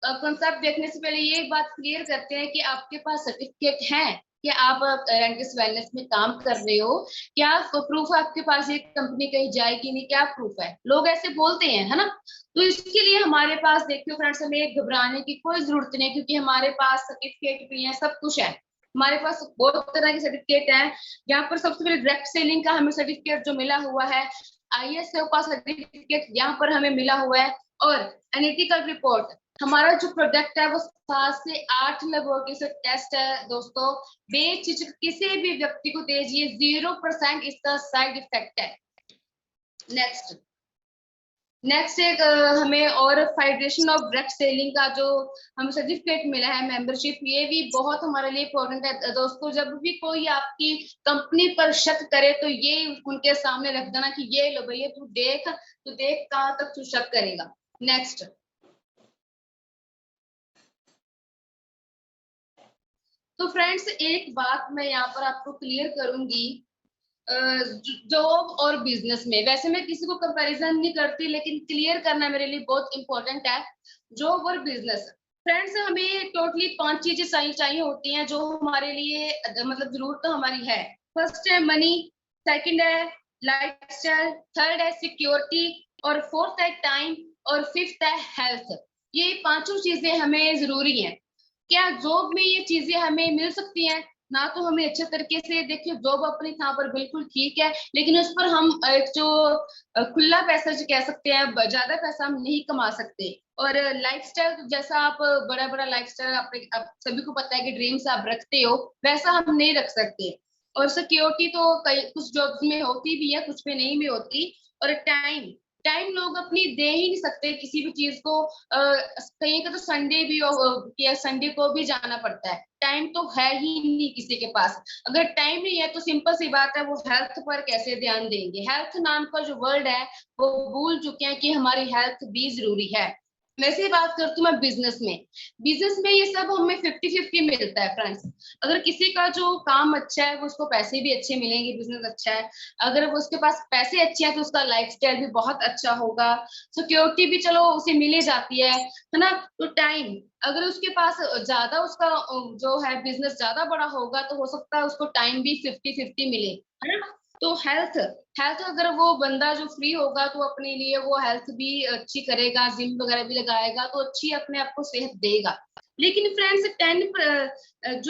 कॉन्सेप्ट देखने से पहले ये बात क्लियर करते हैं कि आपके पास सर्टिफिकेट है, कि आप रेंटिस वेलनेस में काम कर रहे हो, क्या प्रूफ आपके पास, ये कंपनी कहीं जाएगी नहीं, क्या प्रूफ है? लोग ऐसे बोलते हैं, है ना। तो इसके लिए हमारे पास देखियो फ्रेंड्स, हमें घबराने की कोई जरूरत नहीं, क्योंकि हमारे पास सर्टिफिकेट भी है, सब कुछ है। हमारे पास बहुत तरह के सर्टिफिकेट है। यहाँ पर सबसे पहले डायरेक्ट सेलिंग का हमें सर्टिफिकेट जो मिला हुआ है, ISO का सर्टिफिकेट यहाँ पर हमें मिला हुआ है, और एनालिटिकल रिपोर्ट। हमारा जो प्रोडक्ट है वो 7 से 8 लेबोरेटरी से टेस्ट है दोस्तों। बेझिझक किसी भी व्यक्ति को दीजिए, 0% इसका साइड इफेक्ट है। नेक्स्ट, एक हमें और फेडरेशन ऑफ डायरेक्ट सेलिंग का जो हमें सर्टिफिकेट मिला है, मेंबरशिप, ये भी बहुत हमारे लिए इम्पोर्टेंट है दोस्तों। जब भी कोई आपकी कंपनी पर शक करे तो ये उनके सामने रख देना कि ये लो भैया, तू देख कहाँ तक तू शक करेगा। नेक्स्ट, तो फ्रेंड्स, एक बात मैं यहाँ पर आपको क्लियर करूंगी, जॉब और बिजनेस में, वैसे मैं किसी को कंपैरिजन नहीं करती, लेकिन क्लियर करना मेरे लिए बहुत इंपॉर्टेंट है। जॉब और बिजनेस, फ्रेंड्स, हमें टोटली 5 चीजें चाहिए होती हैं जो हमारे लिए मतलब जरूरत तो हमारी है। फर्स्ट है मनी, सेकंड है लाइफस्टाइल, थर्ड है सिक्योरिटी, और फोर्थ है टाइम, और फिफ्थ है हेल्थ। ये पांचों चीजें हमें जरूरी हैं। क्या जॉब में ये चीजें हमें मिल सकती हैं? ना तो हमें अच्छे तरीके से, देखिए जॉब अपनी यहाँ पर बिल्कुल ठीक है, लेकिन उस पर हम एक जो खुला पैसा जो कह सकते हैं, ज्यादा पैसा हम नहीं कमा सकते। और लाइफस्टाइल, जैसा आप बड़ा बड़ा लाइफस्टाइल आप सभी को पता है कि ड्रीम्स आप रखते हो, वैसा हम नहीं रख सकते। और सिक्योरिटी तो कई कुछ जॉब्स में होती भी है, कुछ में नहीं भी होती। और टाइम, लोग अपनी दे ही नहीं सकते किसी भी चीज को। कहीं का तो संडे भी या संडे को भी जाना पड़ता है, टाइम तो है ही नहीं किसी के पास। अगर टाइम नहीं है तो सिंपल सी बात है, वो हेल्थ पर कैसे ध्यान देंगे? हेल्थ नाम का जो वर्ड है वो भूल चुके हैं कि हमारी हेल्थ भी जरूरी है। वैसे ही बात करती हूँ मैं बिजनेस में। बिजनेस में ये सब हमें 50-50 मिलता है फ्रेंड्स। अगर किसी का जो काम अच्छा है वो उसको पैसे भी अच्छे मिलेंगे, बिजनेस अच्छा है। अगर वो उसके पास पैसे अच्छे हैं तो उसका लाइफस्टाइल भी बहुत अच्छा होगा। सिक्योरिटी भी चलो उसे मिल ही जाती है ना। तो टाइम, अगर उसके पास ज्यादा उसका जो है बिजनेस ज्यादा बड़ा होगा तो हो सकता है उसको टाइम भी 50-50 मिले, है ना। तो हेल्थ, अगर वो बंदा जो फ्री होगा तो अपने लिए वो हेल्थ भी अच्छी करेगा, जिम वगैरह भी लगाएगा तो अच्छी अपने आप को सेहत देगा। लेकिन फ्रेंड्स,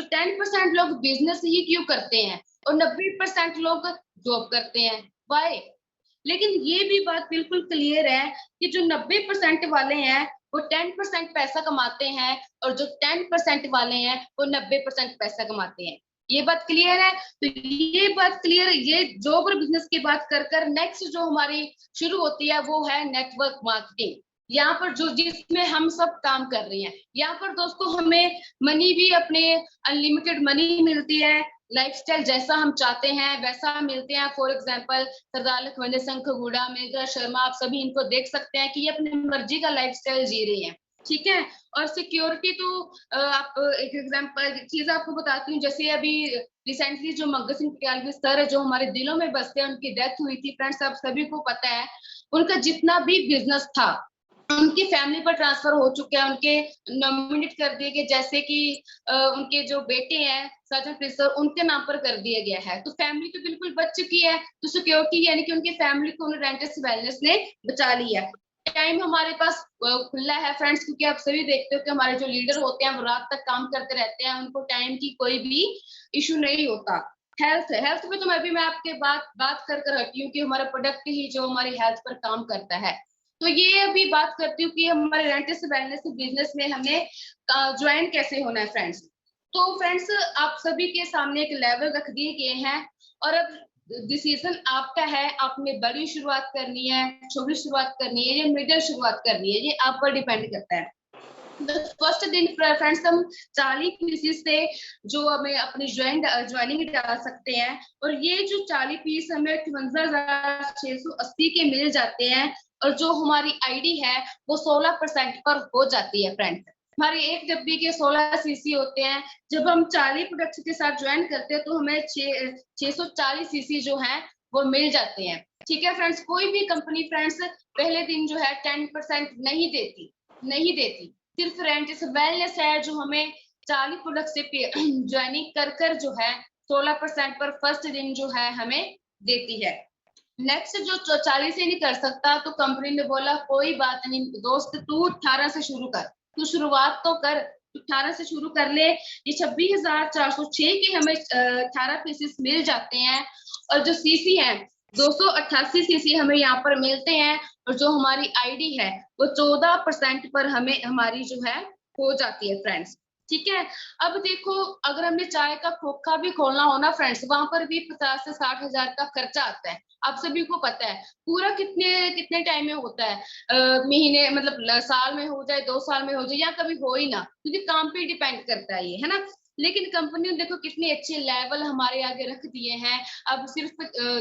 10% लोग बिजनेस ही क्यों करते हैं और 90% लोग जॉब करते हैं? वाई? लेकिन ये भी बात बिल्कुल क्लियर है कि जो 90% वाले हैं वो 10% पैसा कमाते हैं, और जो 10% वाले हैं वो 90% पैसा कमाते हैं। ये बात क्लियर है? तो ये बात क्लियर, ये जॉब और बिजनेस की बात कर नेक्स्ट जो हमारी शुरू होती है वो है नेटवर्क मार्केटिंग। यहाँ पर जो जिसमें हम सब काम कर रहे हैं, यहाँ पर दोस्तों हमें मनी भी अपने अनलिमिटेड मनी मिलती है, लाइफस्टाइल जैसा हम चाहते हैं वैसा मिलते हैं। फॉर एग्जांपल सरदार लखविंदर सिंह खगूड़ा, मेघा शर्मा, आप सभी इनको देख सकते हैं कि ये अपनी मर्जी का लाइफस्टाइल जी रही हैं, ठीक है। और सिक्योरिटी तो आप एक एग्जांपल चीज आपको बताती हूँ, जैसे अभी रिसेंटली जो मंगत सिंह पटियालवी सर है जो हमारे दिलों में बसते हैं, उनकी डेथ हुई थी फ्रेंड्स, आप सभी को पता है। उनका जितना भी बिजनेस था उनकी फैमिली पर ट्रांसफर हो चुका है, उनके नॉमिनेट कर दिए गए, जैसे कि उनके जो बेटे हैं सर्जन प्रिंसर, उनके नाम पर कर दिया गया है। तो फैमिली तो बिल्कुल बच चुकी है, तो सिक्योरिटी यानी कि उनकी फैमिली को रेंटस वेलनेस ने बचा लिया। टाइम हमारे पास खुला है फ्रेंड्स, क्योंकि आप सभी देखते हो कि हमारे जो लीडर होते हैं वो रात तक काम करते रहते हैं, उनको टाइम की कोई भी इशू नहीं होता। हेल्थ में तो मैं आपके बात कर हटी हूँ कि हमारा प्रोडक्ट ही जो हमारी हेल्थ पर काम करता है। तो ये अभी बात करती हूँ कि हमारे रेंटस वेलनेस बिजनेस में हमें ज्वाइन कैसे होना है फ्रेंड्स। तो फ्रेंड्स आप सभी के सामने एक लेवल रख दिए गए हैं, और अब डिसीजन आपका है, आपने बड़ी शुरुआत करनी है, छोटी शुरुआत करनी है, या मिडिल शुरुआत करनी है, ये आप पर डिपेंड करता है। फर्स्ट दिन फ्रेंड्स हम 40 पीसेस से जो हमें अपनी ज्वाइनिंग डाल सकते हैं, और ये जो 40 पीस हमें 52,680 के मिल जाते हैं, और जो हमारी आईडी है वो 16% पर हो जाती है फ्रेंड्स। हमारी एक डब्बी के 16 सीसी होते हैं, जब हम 40 प्रोडक्ट्स के साथ ज्वाइन करते हैं तो हमें 640 सीसी जो है वो मिल जाते हैं, ठीक है फ्रेंड्स। कोई भी कंपनी फ्रेंड्स पहले दिन जो है 10% नहीं देती, सिर्फ रेंटस वेलनेस है जो हमें 40 प्रोडक्ट से ज्वाइनिंग कर जो है 16% पर फर्स्ट दिन जो है हमें देती है। नेक्स्ट जो 40 से नहीं कर सकता, तो कंपनी ने बोला कोई बात नहीं दोस्त, तू 18 से शुरू कर, तू शुरुआत तो कर, 18 से शुरू कर ले। ये 26,406 के हमें 18 पीसेस मिल जाते हैं, और जो सीसी है 288 सीसी हमें यहाँ पर मिलते हैं, और जो हमारी आईडी है वो 14% पर हमें हमारी जो है हो जाती है फ्रेंड्स, ठीक है। अब देखो अगर हमने चाय का खोखा भी खोलना हो ना फ्रेंड्स, वहां पर भी 50 से 60 हजार का खर्चा आता है, आप सभी को पता है। पूरा कितने कितने टाइम में होता है, महीने मतलब साल में हो जाए, 2 साल में हो जाए, या कभी हो ही ना, क्योंकि काम पे डिपेंड करता है ये, है ना। लेकिन कंपनी ने देखो कितने अच्छे लेवल हमारे आगे रख दिए हैं। अब सिर्फ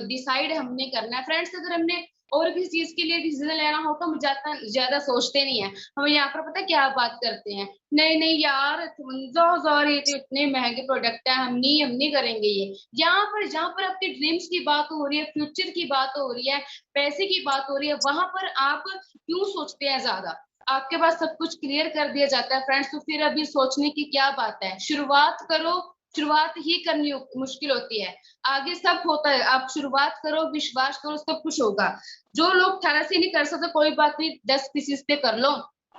डिसाइड हमने करना है फ्रेंड्स। अगर हमने और किसी चीज के लिए डिसीजन लेना हो तो हम ज्यादा सोचते नहीं है, हम यहाँ पर पता क्या बात करते हैं, नहीं नहीं यार 52,000 ये तो इतने महंगे प्रोडक्ट है, हम नहीं करेंगे ये। जहाँ पर आपके ड्रीम्स की बात हो रही है, फ्यूचर की बात हो रही है, पैसे की बात हो रही है, वहां पर आप क्यों सोचते हैं ज्यादा। आपके पास सब कुछ क्लियर कर दिया जाता है फ्रेंड्स, तो फिर अभी सोचने की क्या बात है। शुरुआत करो, शुरुआत ही करनी मुश्किल होती है, आगे सब होता है। आप शुरुआत करो, विश्वास करो, सब कुछ होगा। जो लोग 18 से नहीं कर सकते कोई बात नहीं, 10 पीसेस पे कर लो।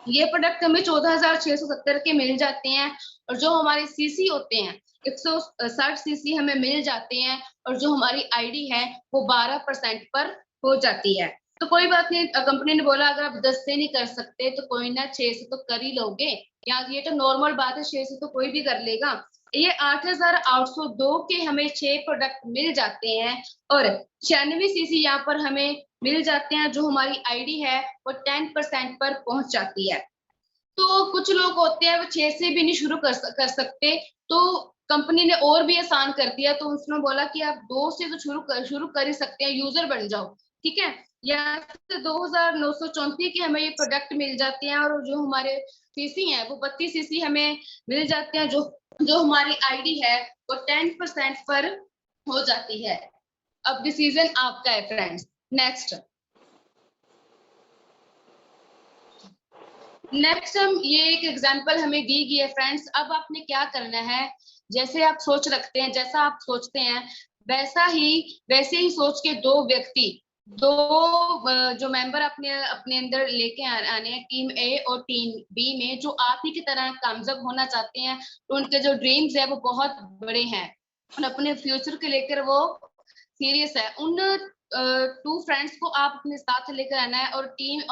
ये प्रोडक्ट हमें 14,670 के मिल जाते हैं, और जो हमारे सीसी होते हैं 160 सीसी हमें मिल जाते हैं, और जो हमारी आईडी है वो 12% पर हो जाती है। तो कोई बात नहीं, कंपनी ने बोला अगर आप 10 से नहीं कर सकते तो कोई ना 6 से तो कर ही लोगे, या ये तो नॉर्मल बात है, 6 से तो कोई भी कर लेगा। ये 8,802 के हमें 6 प्रोडक्ट मिल जाते हैं, और 96 सीसी यहाँ पर हमें मिल जाते हैं, जो हमारी आईडी है वो 10% पर पहुंच जाती है। तो कुछ लोग होते हैं वो 6 से भी नहीं शुरू कर सकते, तो कंपनी ने और भी आसान कर दिया। तो उसने बोला कि आप 2 से तो शुरू कर ही सकते हैं, यूजर बन जाओ, ठीक है। यहाँ से 2,934 के हमें ये प्रोडक्ट मिल जाते हैं, और जो हमारे सीसी हैं वो 32 सीसी हमें मिल जाते हैं, जो हमारी आईडी है वो 10% पर हो जाती है। अब डिसीजन आपका है फ्रेंड्स। नेक्स्ट हम ये एक एग्जांपल हमें दी गई है फ्रेंड्स। अब आपने क्या करना है, जैसे आप सोच रखते हैं, जैसा आप सोचते हैं वैसे ही सोच के दो जो मेंबर अपने अपने अंदर लेके आने हैं, टीम ए और टीम बी में, जो आप ही की तरह कामयाब होना चाहते हैं। तो उनके जो ड्रीम्स है वो बहुत बड़े हैं, और अपने फ्यूचर के लेकर वो सीरियस है। उन 2 फ्रेंड्स को आप अपने साथ लेकर आना है, और टीम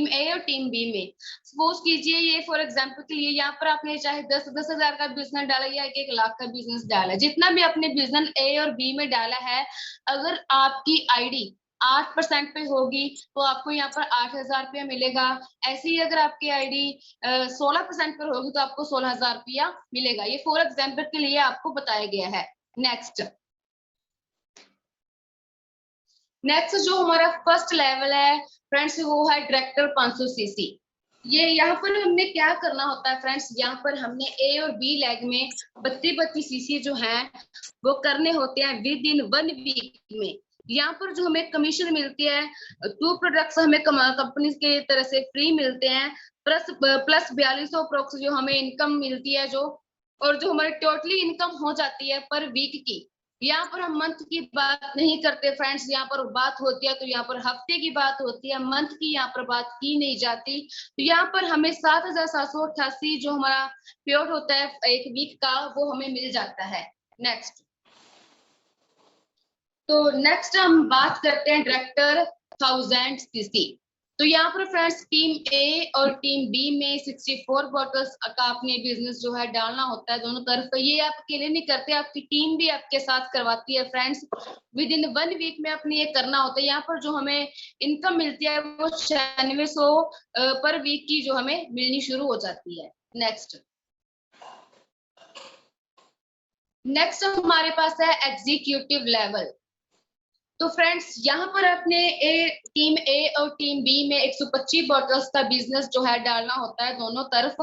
ए और टीम बी में सपोज कीजिए, ये फॉर एग्जांपल के लिए यहाँ पर आपने चाहे 10 हजार का बिजनेस डाला या 1 लाख का बिजनेस डाला, जितना भी आपने बिजनेस ए और बी में डाला है, अगर आपकी आईडी 8% पे होगी तो आपको यहाँ पर 8,000 रुपया मिलेगा। ऐसे ही अगर आपकी आईडी 16% पर होगी तो आपको 16,000 रुपया मिलेगा। ये फॉर एग्जाम्पल के लिए आपको बताया गया है। नेक्स्ट जो हमारा फर्स्ट लेवल है फ्रेंड्स, वो है डायरेक्टर 500 सीसी। ये यहाँ पर हमने क्या करना होता है फ्रेंड्स, यहाँ पर हमने ए और बी लेग में 32 सीसी जो है वो करने होते हैं विद इन 1 वीक में। यहाँ पर जो हमें कमीशन मिलती है, 2 प्रोडक्ट्स हमें कंपनी के तरह से फ्री मिलते हैं, प्लस 4200 अप्रोक्स जो हमें इनकम मिलती है, जो और जो हमारी टोटली इनकम हो जाती है पर वीक की। यहाँ पर हम मंथ की बात नहीं करते फ्रेंड्स, यहाँ पर बात होती है तो यहाँ पर हफ्ते की बात होती है, मंथ की यहाँ पर बात की नहीं जाती। तो यहाँ पर हमें 7,788 जो हमारा पेड होता है एक वीक का, वो हमें मिल जाता है। नेक्स्ट हम बात करते हैं डायरेक्टर 1000 सीसी। तो यहाँ पर फ्रेंड्स टीम ए और टीम बी में 64 बॉटल्स का आपने बिजनेस जो है डालना होता है दोनों तरफ। ये आप अकेले नहीं करते, आपकी टीम भी आपके साथ करवाती है फ्रेंड्स। विद इन 1 वीक में अपने ये करना होता है। यहाँ पर जो हमें इनकम मिलती है वो 9600 पर वीक की जो हमें मिलनी शुरू हो जाती है। नेक्स्ट हमारे पास है एग्जीक्यूटिव लेवल। तो फ्रेंड्स यहाँ पर अपने टीम ए और टीम बी में 125 बॉटल्स का बिजनेस जो है डालना होता है दोनों तरफ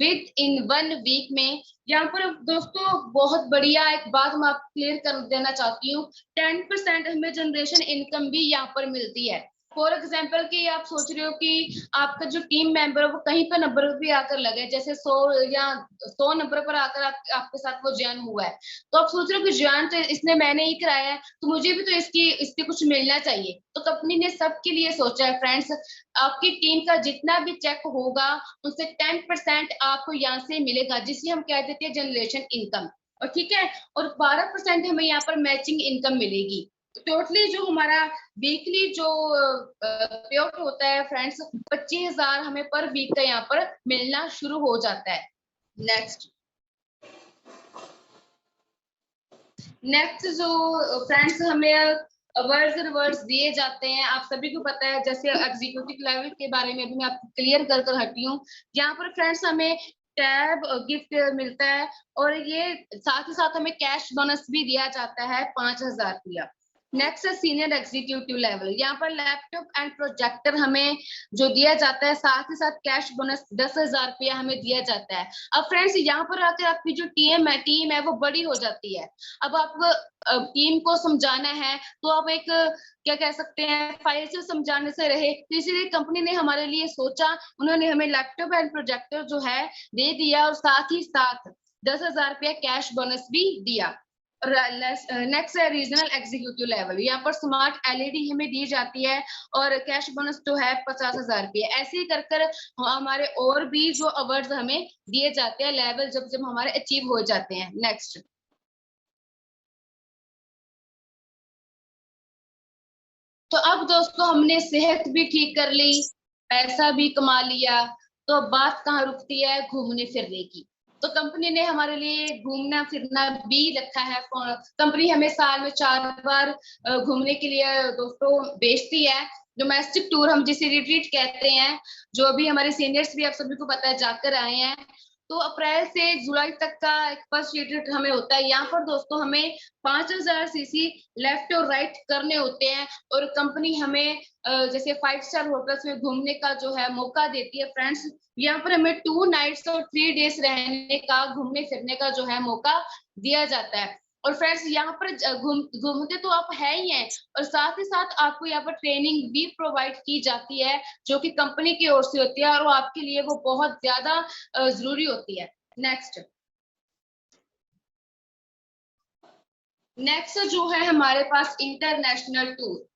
विद इन 1 वीक में। यहाँ पर दोस्तों बहुत बढ़िया एक बात मैं आपको क्लियर कर देना चाहती हूँ, 10% हमें जनरेशन इनकम भी यहाँ पर मिलती है। फॉर एग्जाम्पल कि आप सोच रहे हो कि आपका जो टीम मेंबर है वो कहीं पर नंबर भी आकर लगे, जैसे 100 या 100 नंबर पर आकर आपके साथ वो ज्वाइन हुआ है, तो आप सोच रहे हो कि ज्वाइन तो इसने मैंने ही कराया है तो मुझे भी तो इसके कुछ मिलना चाहिए। तो कंपनी ने सबके लिए सोचा है फ्रेंड्स, आपकी टीम का जितना भी चेक होगा उससे 10% आपको यहाँ से मिलेगा, जिसे हम कह देते हैं जनरेशन इनकम। और ठीक है, और 12% हमें यहाँ पर मैचिंग इनकम मिलेगी। टोटली जो हमारा वीकली जो पेआउट होता है फ्रेंड्स 25,000 हमें पर वीक का यहाँ पर मिलना शुरू हो जाता है। नेक्स्ट जो फ्रेंड्स हमें अवार्ड्स दिए जाते हैं, आप सभी को पता है, जैसे एग्जीक्यूटिव लेवल के बारे में भी मैं आपको क्लियर कर हटी हूँ। यहाँ पर फ्रेंड्स हमें टैब गिफ्ट मिलता है और ये साथ ही साथ हमें कैश बोनस भी दिया जाता है 5,000 रुपया। नेक्स्ट है सीनियर एग्जीक्यूटिव लेवल। यहाँ पर लैपटॉप एंड प्रोजेक्टर हमें जो दिया जाता है, साथ ही साथ कैश बोनस 10,000 रुपया हमें दिया जाता है। अब फ्रेंड्स यहाँ पर आकर आपकी जो टीम है वो बड़ी हो जाती है। अब आपको टीम को समझाना है तो आप एक क्या कह सकते हैं, फाइल से समझाने से रहे, तो इसीलिए कंपनी ने हमारे लिए सोचा, उन्होंने हमें लैपटॉप एंड प्रोजेक्टर जो है दे दिया और साथ ही साथ 10,000 रुपया कैश बोनस भी दिया। नेक्स्ट है रीजनल एग्जीक्यूटिव लेवल। यहाँ पर स्मार्ट एलईडी हमें दी जाती है और कैश बोनस जो है 50,000 रुपये। ऐसे ही कर हमारे और भी जो अवार्ड्स हमें दिए जाते हैं लेवल जब जब हमारे अचीव हो जाते हैं। नेक्स्ट, तो अब दोस्तों हमने सेहत भी ठीक कर ली, पैसा भी कमा लिया, तो अब बात कहाँ रुकती है, घूमने फिरने की। तो कंपनी ने हमारे लिए घूमना फिरना भी रखा है। कंपनी हमें साल में 4 बार घूमने के लिए दोस्तों भेजती है। डोमेस्टिक टूर हम जिसे रिट्रीट कहते हैं, जो अभी हमारे सीनियर्स भी आप सभी को पता है जाकर आए हैं। तो अप्रैल से जुलाई तक का एक फर्स्ट रिट्रीट हमें होता है। यहाँ पर दोस्तों हमें 5,000 सीसी लेफ्ट और राइट करने होते हैं और कंपनी हमें जैसे 5 स्टार होटल्स में घूमने का जो है मौका देती है फ्रेंड्स। यहाँ पर हमें 2 नाइट्स और 3 डेज रहने का, घूमने फिरने का जो है मौका दिया जाता है। और फ्रेंड्स यहाँ पर घूमते तो आप है ही हैं, और साथ ही साथ आपको यहाँ पर ट्रेनिंग भी प्रोवाइड की जाती है जो कि कंपनी की ओर से होती है और वो आपके लिए वो बहुत ज्यादा जरूरी होती है। नेक्स्ट जो है हमारे पास इंटरनेशनल टूर।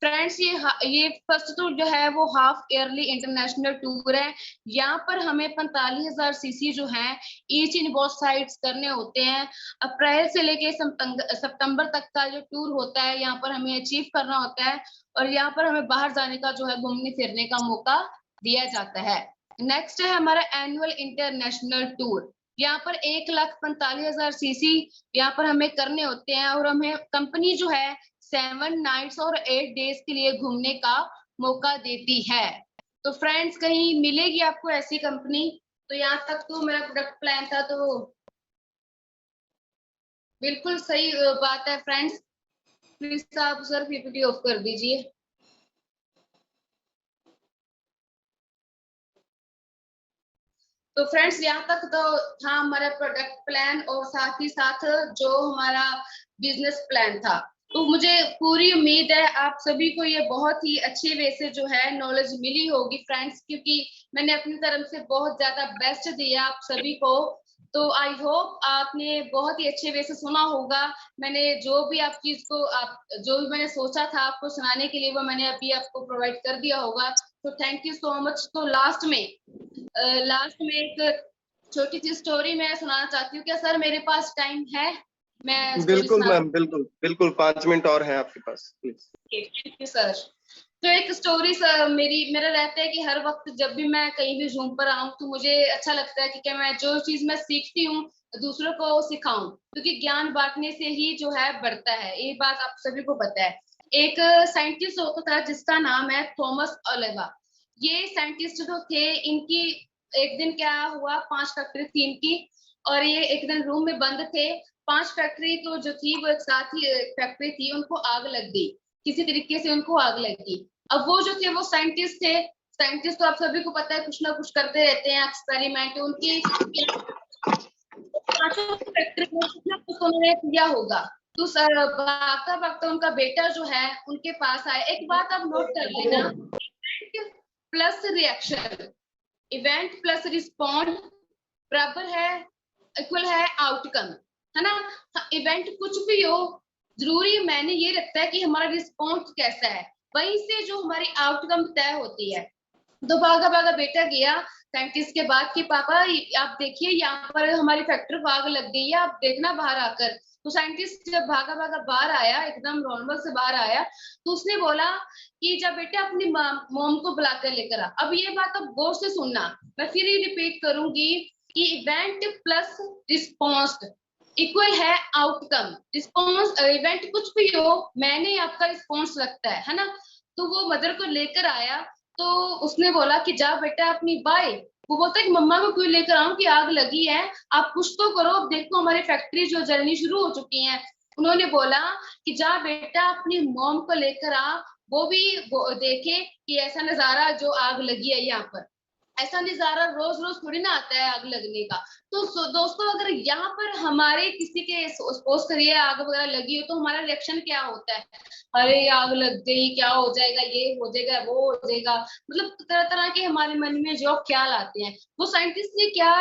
फ्रेंड्स ये फर्स्ट टूर जो है वो हाफ ईयरली इंटरनेशनल टूर है। यहाँ पर हमें 45,000 सीसी जो है ईच इन बोथ साइड्स करने होते हैं। अप्रैल से लेके सितंबर तक का जो टूर होता है यहाँ पर हमें अचीव करना होता है और यहाँ पर हमें बाहर जाने का जो है घूमने फिरने का मौका दिया जाता है। नेक्स्ट है हमारा एनुअल इंटरनेशनल टूर। यहाँ पर 1,45,000 सीसी यहाँ पर हमें करने होते हैं और हमें कंपनी जो है 7 नाइट्स और 8 डेज के लिए घूमने का मौका देती है। तो फ्रेंड्स, कहीं मिलेगी आपको ऐसी कंपनी? तो यहाँ तक तो मेरा प्रोडक्ट प्लान था, तो बिल्कुल सही बात है फ्रेंड्स। प्लीज आप सर पीपीटी ऑफ कर दीजिए। तो फ्रेंड्स, यहाँ तक तो था हमारा प्रोडक्ट प्लान और साथ ही साथ जो हमारा बिजनेस प्लान था। तो मुझे पूरी उम्मीद है आप सभी को ये बहुत ही अच्छे वे से जो है नॉलेज मिली होगी फ्रेंड्स, क्योंकि मैंने अपनी तरफ से बहुत ज्यादा बेस्ट दिया आप सभी को। तो आई होप आपने बहुत ही अच्छे वे से सुना होगा। मैंने जो भी आप चीज को जो भी मैंने सोचा था आपको सुनाने के लिए, वो मैंने अभी आपको प्रोवाइड कर दिया होगा। तो थैंक यू सो मच। तो लास्ट में एक छोटी सी स्टोरी मैं सुनाना चाहती हूँ। क्या सर मेरे पास टाइम है? मैं स्टोरी बिल्कुल सुना मैम, बिल्कुल बिल्कुल, 5 मिनट और हैं आपके पास, प्लीज। Thank you sir. तो एक स्टोरी सर, मेरा रहता है कि हर वक्त जब भी मैं कहीं भी जूम पर आऊँ तो मुझे अच्छा लगता है कि क्या मैं जो चीज मैं सीखती हूँ दूसरों को सिखाऊं, क्योंकि ज्ञान बांटने से ही जो है बढ़ता है। ये बात आप सभी को पता है। एक साइंटिस्ट होता था जिसका नाम है थॉमस अल्वा। ये साइंटिस्ट जो थे, इनकी एक दिन क्या हुआ, 5 फैक्ट्री थी इनकी, और ये एक दिन रूम में बंद थे। 5 फैक्ट्री तो जो थी वो एक साथ ही फैक्ट्री थी, उनको आग लग गई। किसी तरीके से उनको आग लगी। अब वो जो थे वो साइंटिस्ट थे। साइंटिस्ट तो आप सभी को पता है कुछ ना कुछ करते रहते हैं एक्सपेरिमेंट। उनकी पांचों फैक्ट्री में कुछ ना कुछ उन्होंने किया होगा। तो सर भागता भागता उनका बेटा जो है उनके पास आया। एक बात आप नोट कर लेना, plus reaction, event plus respond बराबर है, इक्वल है आउटकम, है ना। इवेंट कुछ भी हो, जरूरी मैंने ये रखता है कि हमारा रिस्पॉन्स कैसा है, वहीं से जो हमारी आउटकम तय होती है। तो भागा भागा बेटा गया साइंटिस्ट के बाद कि पापा आप देखिए यहाँ पर हमारी फैक्ट्री को आग लग गई है, आप देखना बाहर आकर। तो साइंटिस्ट जब भागा भागा बाहर आया, एकदम नॉर्मल से बाहर आया, तो उसने बोला कि जब बेटा अपनी मॉम को बुलाकर लेकर आ। अब ये बात अब गौर से सुनना, मैं फिर ही रिपीट करूंगी कि इवेंट प्लस रिस्पॉन्स इक्वल है आउटकम। रिस्पॉन्स इवेंट कुछ भी हो, मैंने आपका रिस्पॉन्स लगता है ना। तो वो मदर को लेकर आया। तो उसने बोला कि जा बेटा अपनी बाय। वो बोलता है कि मम्मा को क्यों लेकर आऊं, कि आग लगी है, आप कुछ तो करो, अब देखो हमारी फैक्ट्री जो जलनी शुरू हो चुकी है। उन्होंने बोला कि जा बेटा अपनी मॉम को लेकर आ, वो देखे कि ऐसा नजारा जो आग लगी है यहाँ पर। ऐसा नजारा रोज रोज थोड़ी ना आता है आग लगने का। तो दोस्तों, अगर यहाँ पर हमारे किसी के सपोज करिए आग वगैरह लगी हो, तो हमारा रिएक्शन क्या होता है? अरे आग लग गई, क्या हो जाएगा, ये हो जाएगा, वो हो जाएगा। मतलब तरह तरह के हमारे मन में जो ख्याल आते हैं। वो साइंटिस्ट ने क्या,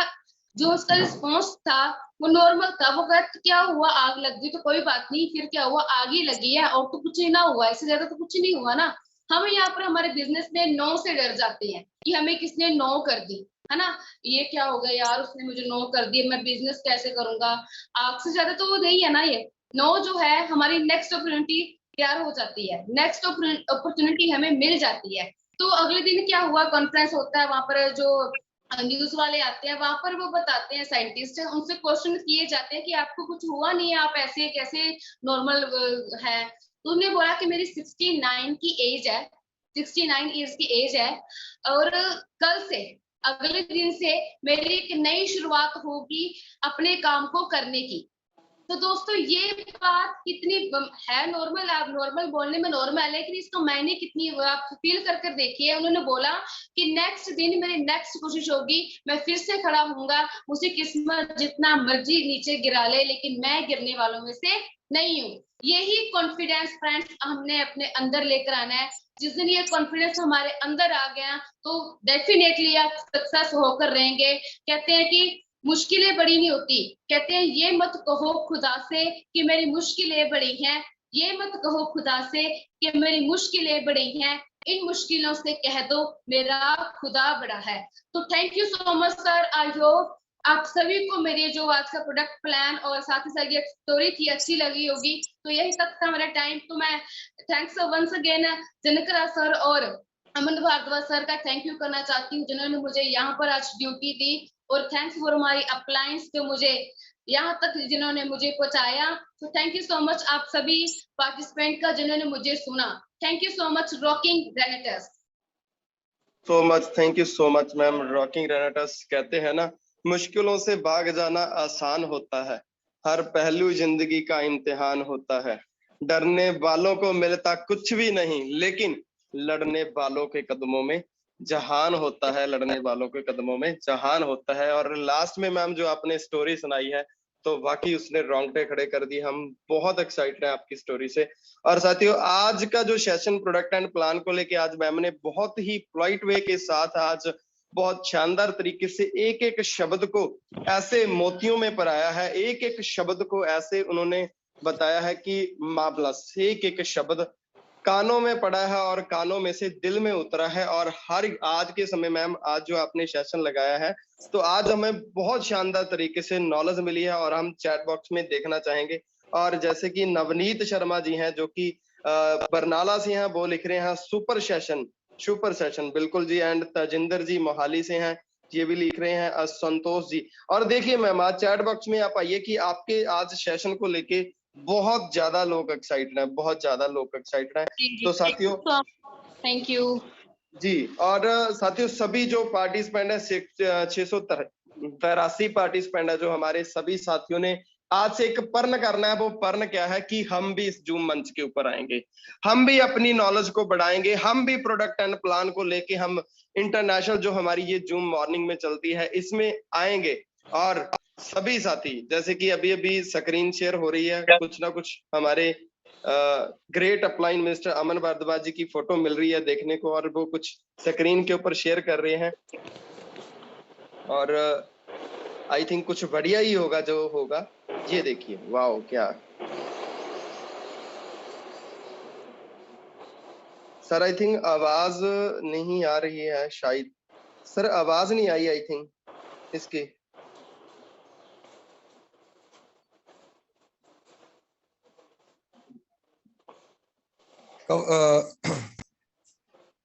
जो उसका रिस्पॉन्स था वो नॉर्मल था। वो कहते क्या हुआ, आग लग गई तो कोई बात नहीं, फिर क्या हुआ, आग ही लगी है और तो कुछ ही ना हुआ, इससे ज्यादा तो कुछ नहीं हुआ ना। हम यहाँ पर हमारे बिजनेस में नो से डर जाते हैं कि हमें किसने नो कर दी, है ना। ये क्या हो गया यार, उसने मुझे नो कर दी, मैं बिजनेस कैसे करूंगा। आग से ज्यादा तो वो नहीं है ना। ये नो जो है हमारी नेक्स्ट अपॉर्चुनिटी तैयार हो जाती है, नेक्स्ट अपॉर्चुनिटी हमें मिल जाती है। तो अगले दिन क्या हुआ, कॉन्फ्रेंस होता है, वहां पर जो न्यूज वाले आते हैं, वहां पर वो बताते हैं, साइंटिस्ट उनसे क्वेश्चन किए जाते हैं कि आपको कुछ हुआ नहीं है, आप ऐसे कैसे नॉर्मल है। तो उन्होंने बोला कि मेरी 69 की एज है, 69 ईयर्स की एज है, और कल से, अगले दिन से मेरी एक नई शुरुआत होगी अपने काम को करने की। तो दोस्तों, ये बात कितनी है नॉर्मल, आप नॉर्मल बोलने में नॉर्मल है, लेकिन इसका मैंने कितनी आप फील कर कर देखिए। उन्होंने बोला कि नेक्स्ट दिन मेरी नेक्स्ट कोशिश होगी, मैं फिर से खड़ा होऊंगा, मुझे किस्मत जितना मर्जी नीचे गिरा ले, लेकिन मैं गिरने वालों में से नहीं हूँ। यही कॉन्फिडेंस फ्रेंड्स हमने अपने अंदर लेकर आना है। जिस दिन ये कॉन्फिडेंस हमारे अंदर आ गया तो डेफिनेटली आप सक्सेस होकर रहेंगे। कहते हैं कि मुश्किलें बड़ी नहीं होती, कहते हैं ये मत कहो खुदा से कि मेरी मुश्किलें बड़ी हैं, ये मत कहो खुदा से कि मेरी मुश्किलें बड़ी हैं, इन मुश्किलों से कह दो मेरा खुदा बड़ा है। तो thank you so much sir. I hope आप सभी को मेरे जो आज का प्रोडक्ट प्लान और साथ ही साथ ये स्टोरी थी अच्छी लगी होगी। तो यही तक था मेरा टाइम। तो मैं थैंक्स वंस अगेन जनकरा सर और अमन भारद्वाज सर का थैंक यू करना चाहती हूँ, जिन्होंने मुझे यहाँ पर आज ड्यूटी दी। और थैंक्स फॉर माई अप्लायंस, जो मुझे यहाँ तक जिन्होंने मुझे पहुंचाया। तो थैंक यू सो मच आप सभी पार्टिसिपेंट का जिन्होंने मुझे सुना। Thank you so much rocking ग्रेनेटर्स। So much, thank you so much ma'am. Rocking ग्रेनेटर्स कहते हैं ना, मुश्किलों से भाग जाना आसान होता है, हर पहलू जिंदगी का इम्तिहान होता है। डरने वालों को मिलता कुछ भी नहीं, लेकिन लड़ने वालों के कदमों में जहान होता है, लड़ने वालों के कदमों में जहान होता है। और लास्ट में मैम जो आपने स्टोरी सुनाई है, तो वाकई उसने रोंगटे खड़े कर दिए। हम बहुत एक्साइटेड हैं आपकी स्टोरी से। और साथियों, आज का जो सेशन प्रोडक्ट एंड प्लान को लेके आज मैम ने बहुत ही पोलाइट वे के साथ आज बहुत शानदार तरीके से एक एक शब्द को ऐसे मोतियों में पराया है, एक एक शब्द को ऐसे उन्होंने बताया है कि मार्वलस। एक एक शब्द कानों में पड़ा है और कानों में से दिल में उतरा है। और हर आज के समय मैम, आज जो आपने सेशन लगाया है, तो आज हमें बहुत शानदार तरीके से नॉलेज मिली है और हम चैट बॉक्स में देखना चाहेंगे। और जैसे कि नवनीत शर्मा जी हैं जो कि बरनाला से हैं, वो लिख रहे हैं सुपर सेशन, सुपर सेशन, बिल्कुल जी। एंड तजिंदर जी मोहाली से हैं, ये भी लिख रहे हैं। संतोष जी। और देखिए मैम, आज चैट बॉक्स में आप आइए कि आपके आज सेशन को लेके बहुत ज्यादा लोग एक्साइटेड हैं, बहुत ज्यादा लोग एक्साइटेड हैं। तो साथियों, थैंक यू जी। और साथियों, सभी जो पार्टिसिपेंट है, 683 पार्टिसिपेंट है, जो हमारे सभी साथियों ने आज से एक पर्ण करना है। वो पर्ण क्या है कि हम भी इस जूम मंच के ऊपर आएंगे, हम भी अपनी नॉलेज को बढ़ाएंगे, हम भी प्रोडक्ट एंड प्लान को लेके हम इंटरनेशनल जो हमारी ये जूम मॉर्निंग में चलती है, इसमें आएंगे। और सभी साथी, जैसे कि अभी अभी स्क्रीन शेयर हो रही है, कुछ ना कुछ हमारे ग्रेट अपलाइन मिस्टर अमन भारद्वाज जी की फोटो मिल रही है देखने को, और वो कुछ स्क्रीन के ऊपर शेयर कर रहे हैं। और आई थिंक कुछ बढ़िया ही होगा जो होगा। ये देखिए, वाओ, क्या सर, आई थिंक आवाज नहीं आ रही है शायद। सर आवाज नहीं आई आई थिंक इसकी।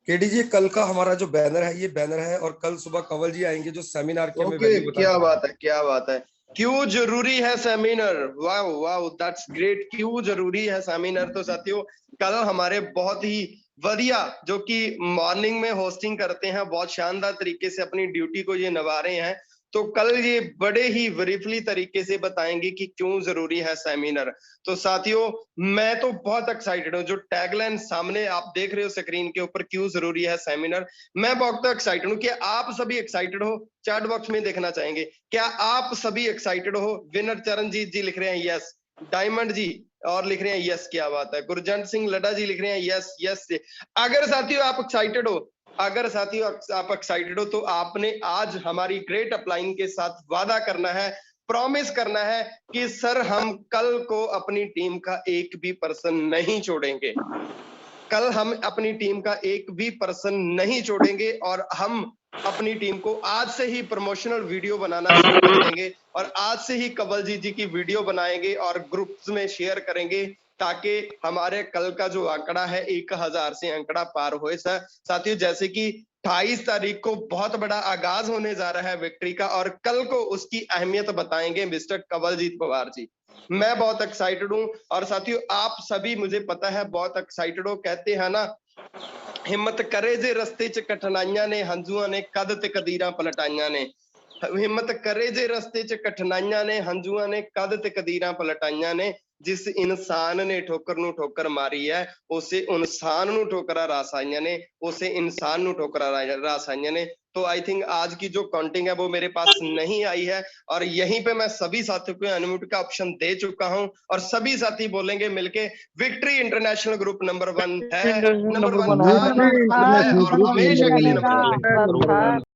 केडी जी, कल का हमारा जो बैनर है, ये बैनर है, और कल सुबह कंवल जी आएंगे जो सेमिनार की हमें वैल्यू बताएंगे। क्या बात है, क्या बात है। क्यों जरूरी है seminar, wow wow, that's great. क्यों जरूरी है सेमिनार। तो साथियों, कल हमारे बहुत ही बढ़िया जो कि मॉर्निंग में होस्टिंग करते हैं, बहुत शानदार तरीके से अपनी ड्यूटी को ये निभा रहे हैं, तो कल ये बड़े ही ब्रीफली तरीके से बताएंगे कि क्यों जरूरी है सेमिनार। तो साथियों, मैं तो बहुत एक्साइटेड हूँ। जो टैगलाइन सामने आप देख रहे हो स्क्रीन के ऊपर, क्यों जरूरी है सेमिनार, मैं बहुत एक्साइटेड हूँ। कि आप सभी एक्साइटेड हो? चैट बॉक्स में देखना चाहेंगे, क्या आप सभी एक्साइटेड हो? विनर चरणजीत जी लिख रहे हैं यस, डायमंड जी और लिख रहे हैं यस, क्या बात है। गुरजंट सिंह लड्डा जी लिख रहे हैं यस यस। अगर साथियों आप एक्साइटेड हो, अगर साथियों आप एक्साइटेड हो, तो आपने आज हमारी ग्रेट अपलाइन के साथ वादा करना है, प्रॉमिस करना है कि सर हम कल को अपनी टीम का एक भी पर्सन नहीं छोड़ेंगे। कल हम अपनी टीम का एक भी पर्सन नहीं छोड़ेंगे, और हम अपनी टीम को आज से ही प्रमोशनल वीडियो बनाना शुरू कर देंगे, और आज से ही कंवल जी की वीडियो बनाएंगे और ग्रुप्स में शेयर करेंगे, ताकि हमारे कल का जो आंकड़ा है 1000 से आंकड़ा पार हो। साथियों, जैसे कि 28 तारीख को बहुत बड़ा आगाज होने जा रहा है विक्ट्री का, और कल को उसकी अहमियत बताएंगे मिस्टर कंवलजीत पवार जी। मैं बहुत एक्साइटेड हूँ। और साथियों, आप सभी मुझे पता है बहुत एक्साइटेड हो। कहते हैं ना, हिम्मत करे जे रस्ते च कठिनाइयां ने, हंजुआ ने कद ते कदीरां पलटाइयां ने। हिम्मत करे जे रस्ते च कठिनाइयां ने, हंजुआ ने कद ते कदीरां पलटाइयां ने। जिस इंसान ने ठोकर नूं ठोकर मारी है, उसे इंसान नूं ठोकरा रास आईयां ने, उसे इंसान नूं ठोकरा रास आईयां ने। तो आई थिंक आज की जो काउंटिंग है वो मेरे पास नहीं आई है, और यहीं पे मैं सभी साथियों को अनम्यूट का ऑप्शन दे चुका हूं, और सभी साथी बोलेंगे मिलके, विक्ट्री इंटरनेशनल ग्रुप नंबर 1 है, नंबर 1 है, और हमेशा के लिए नंबर 1 है।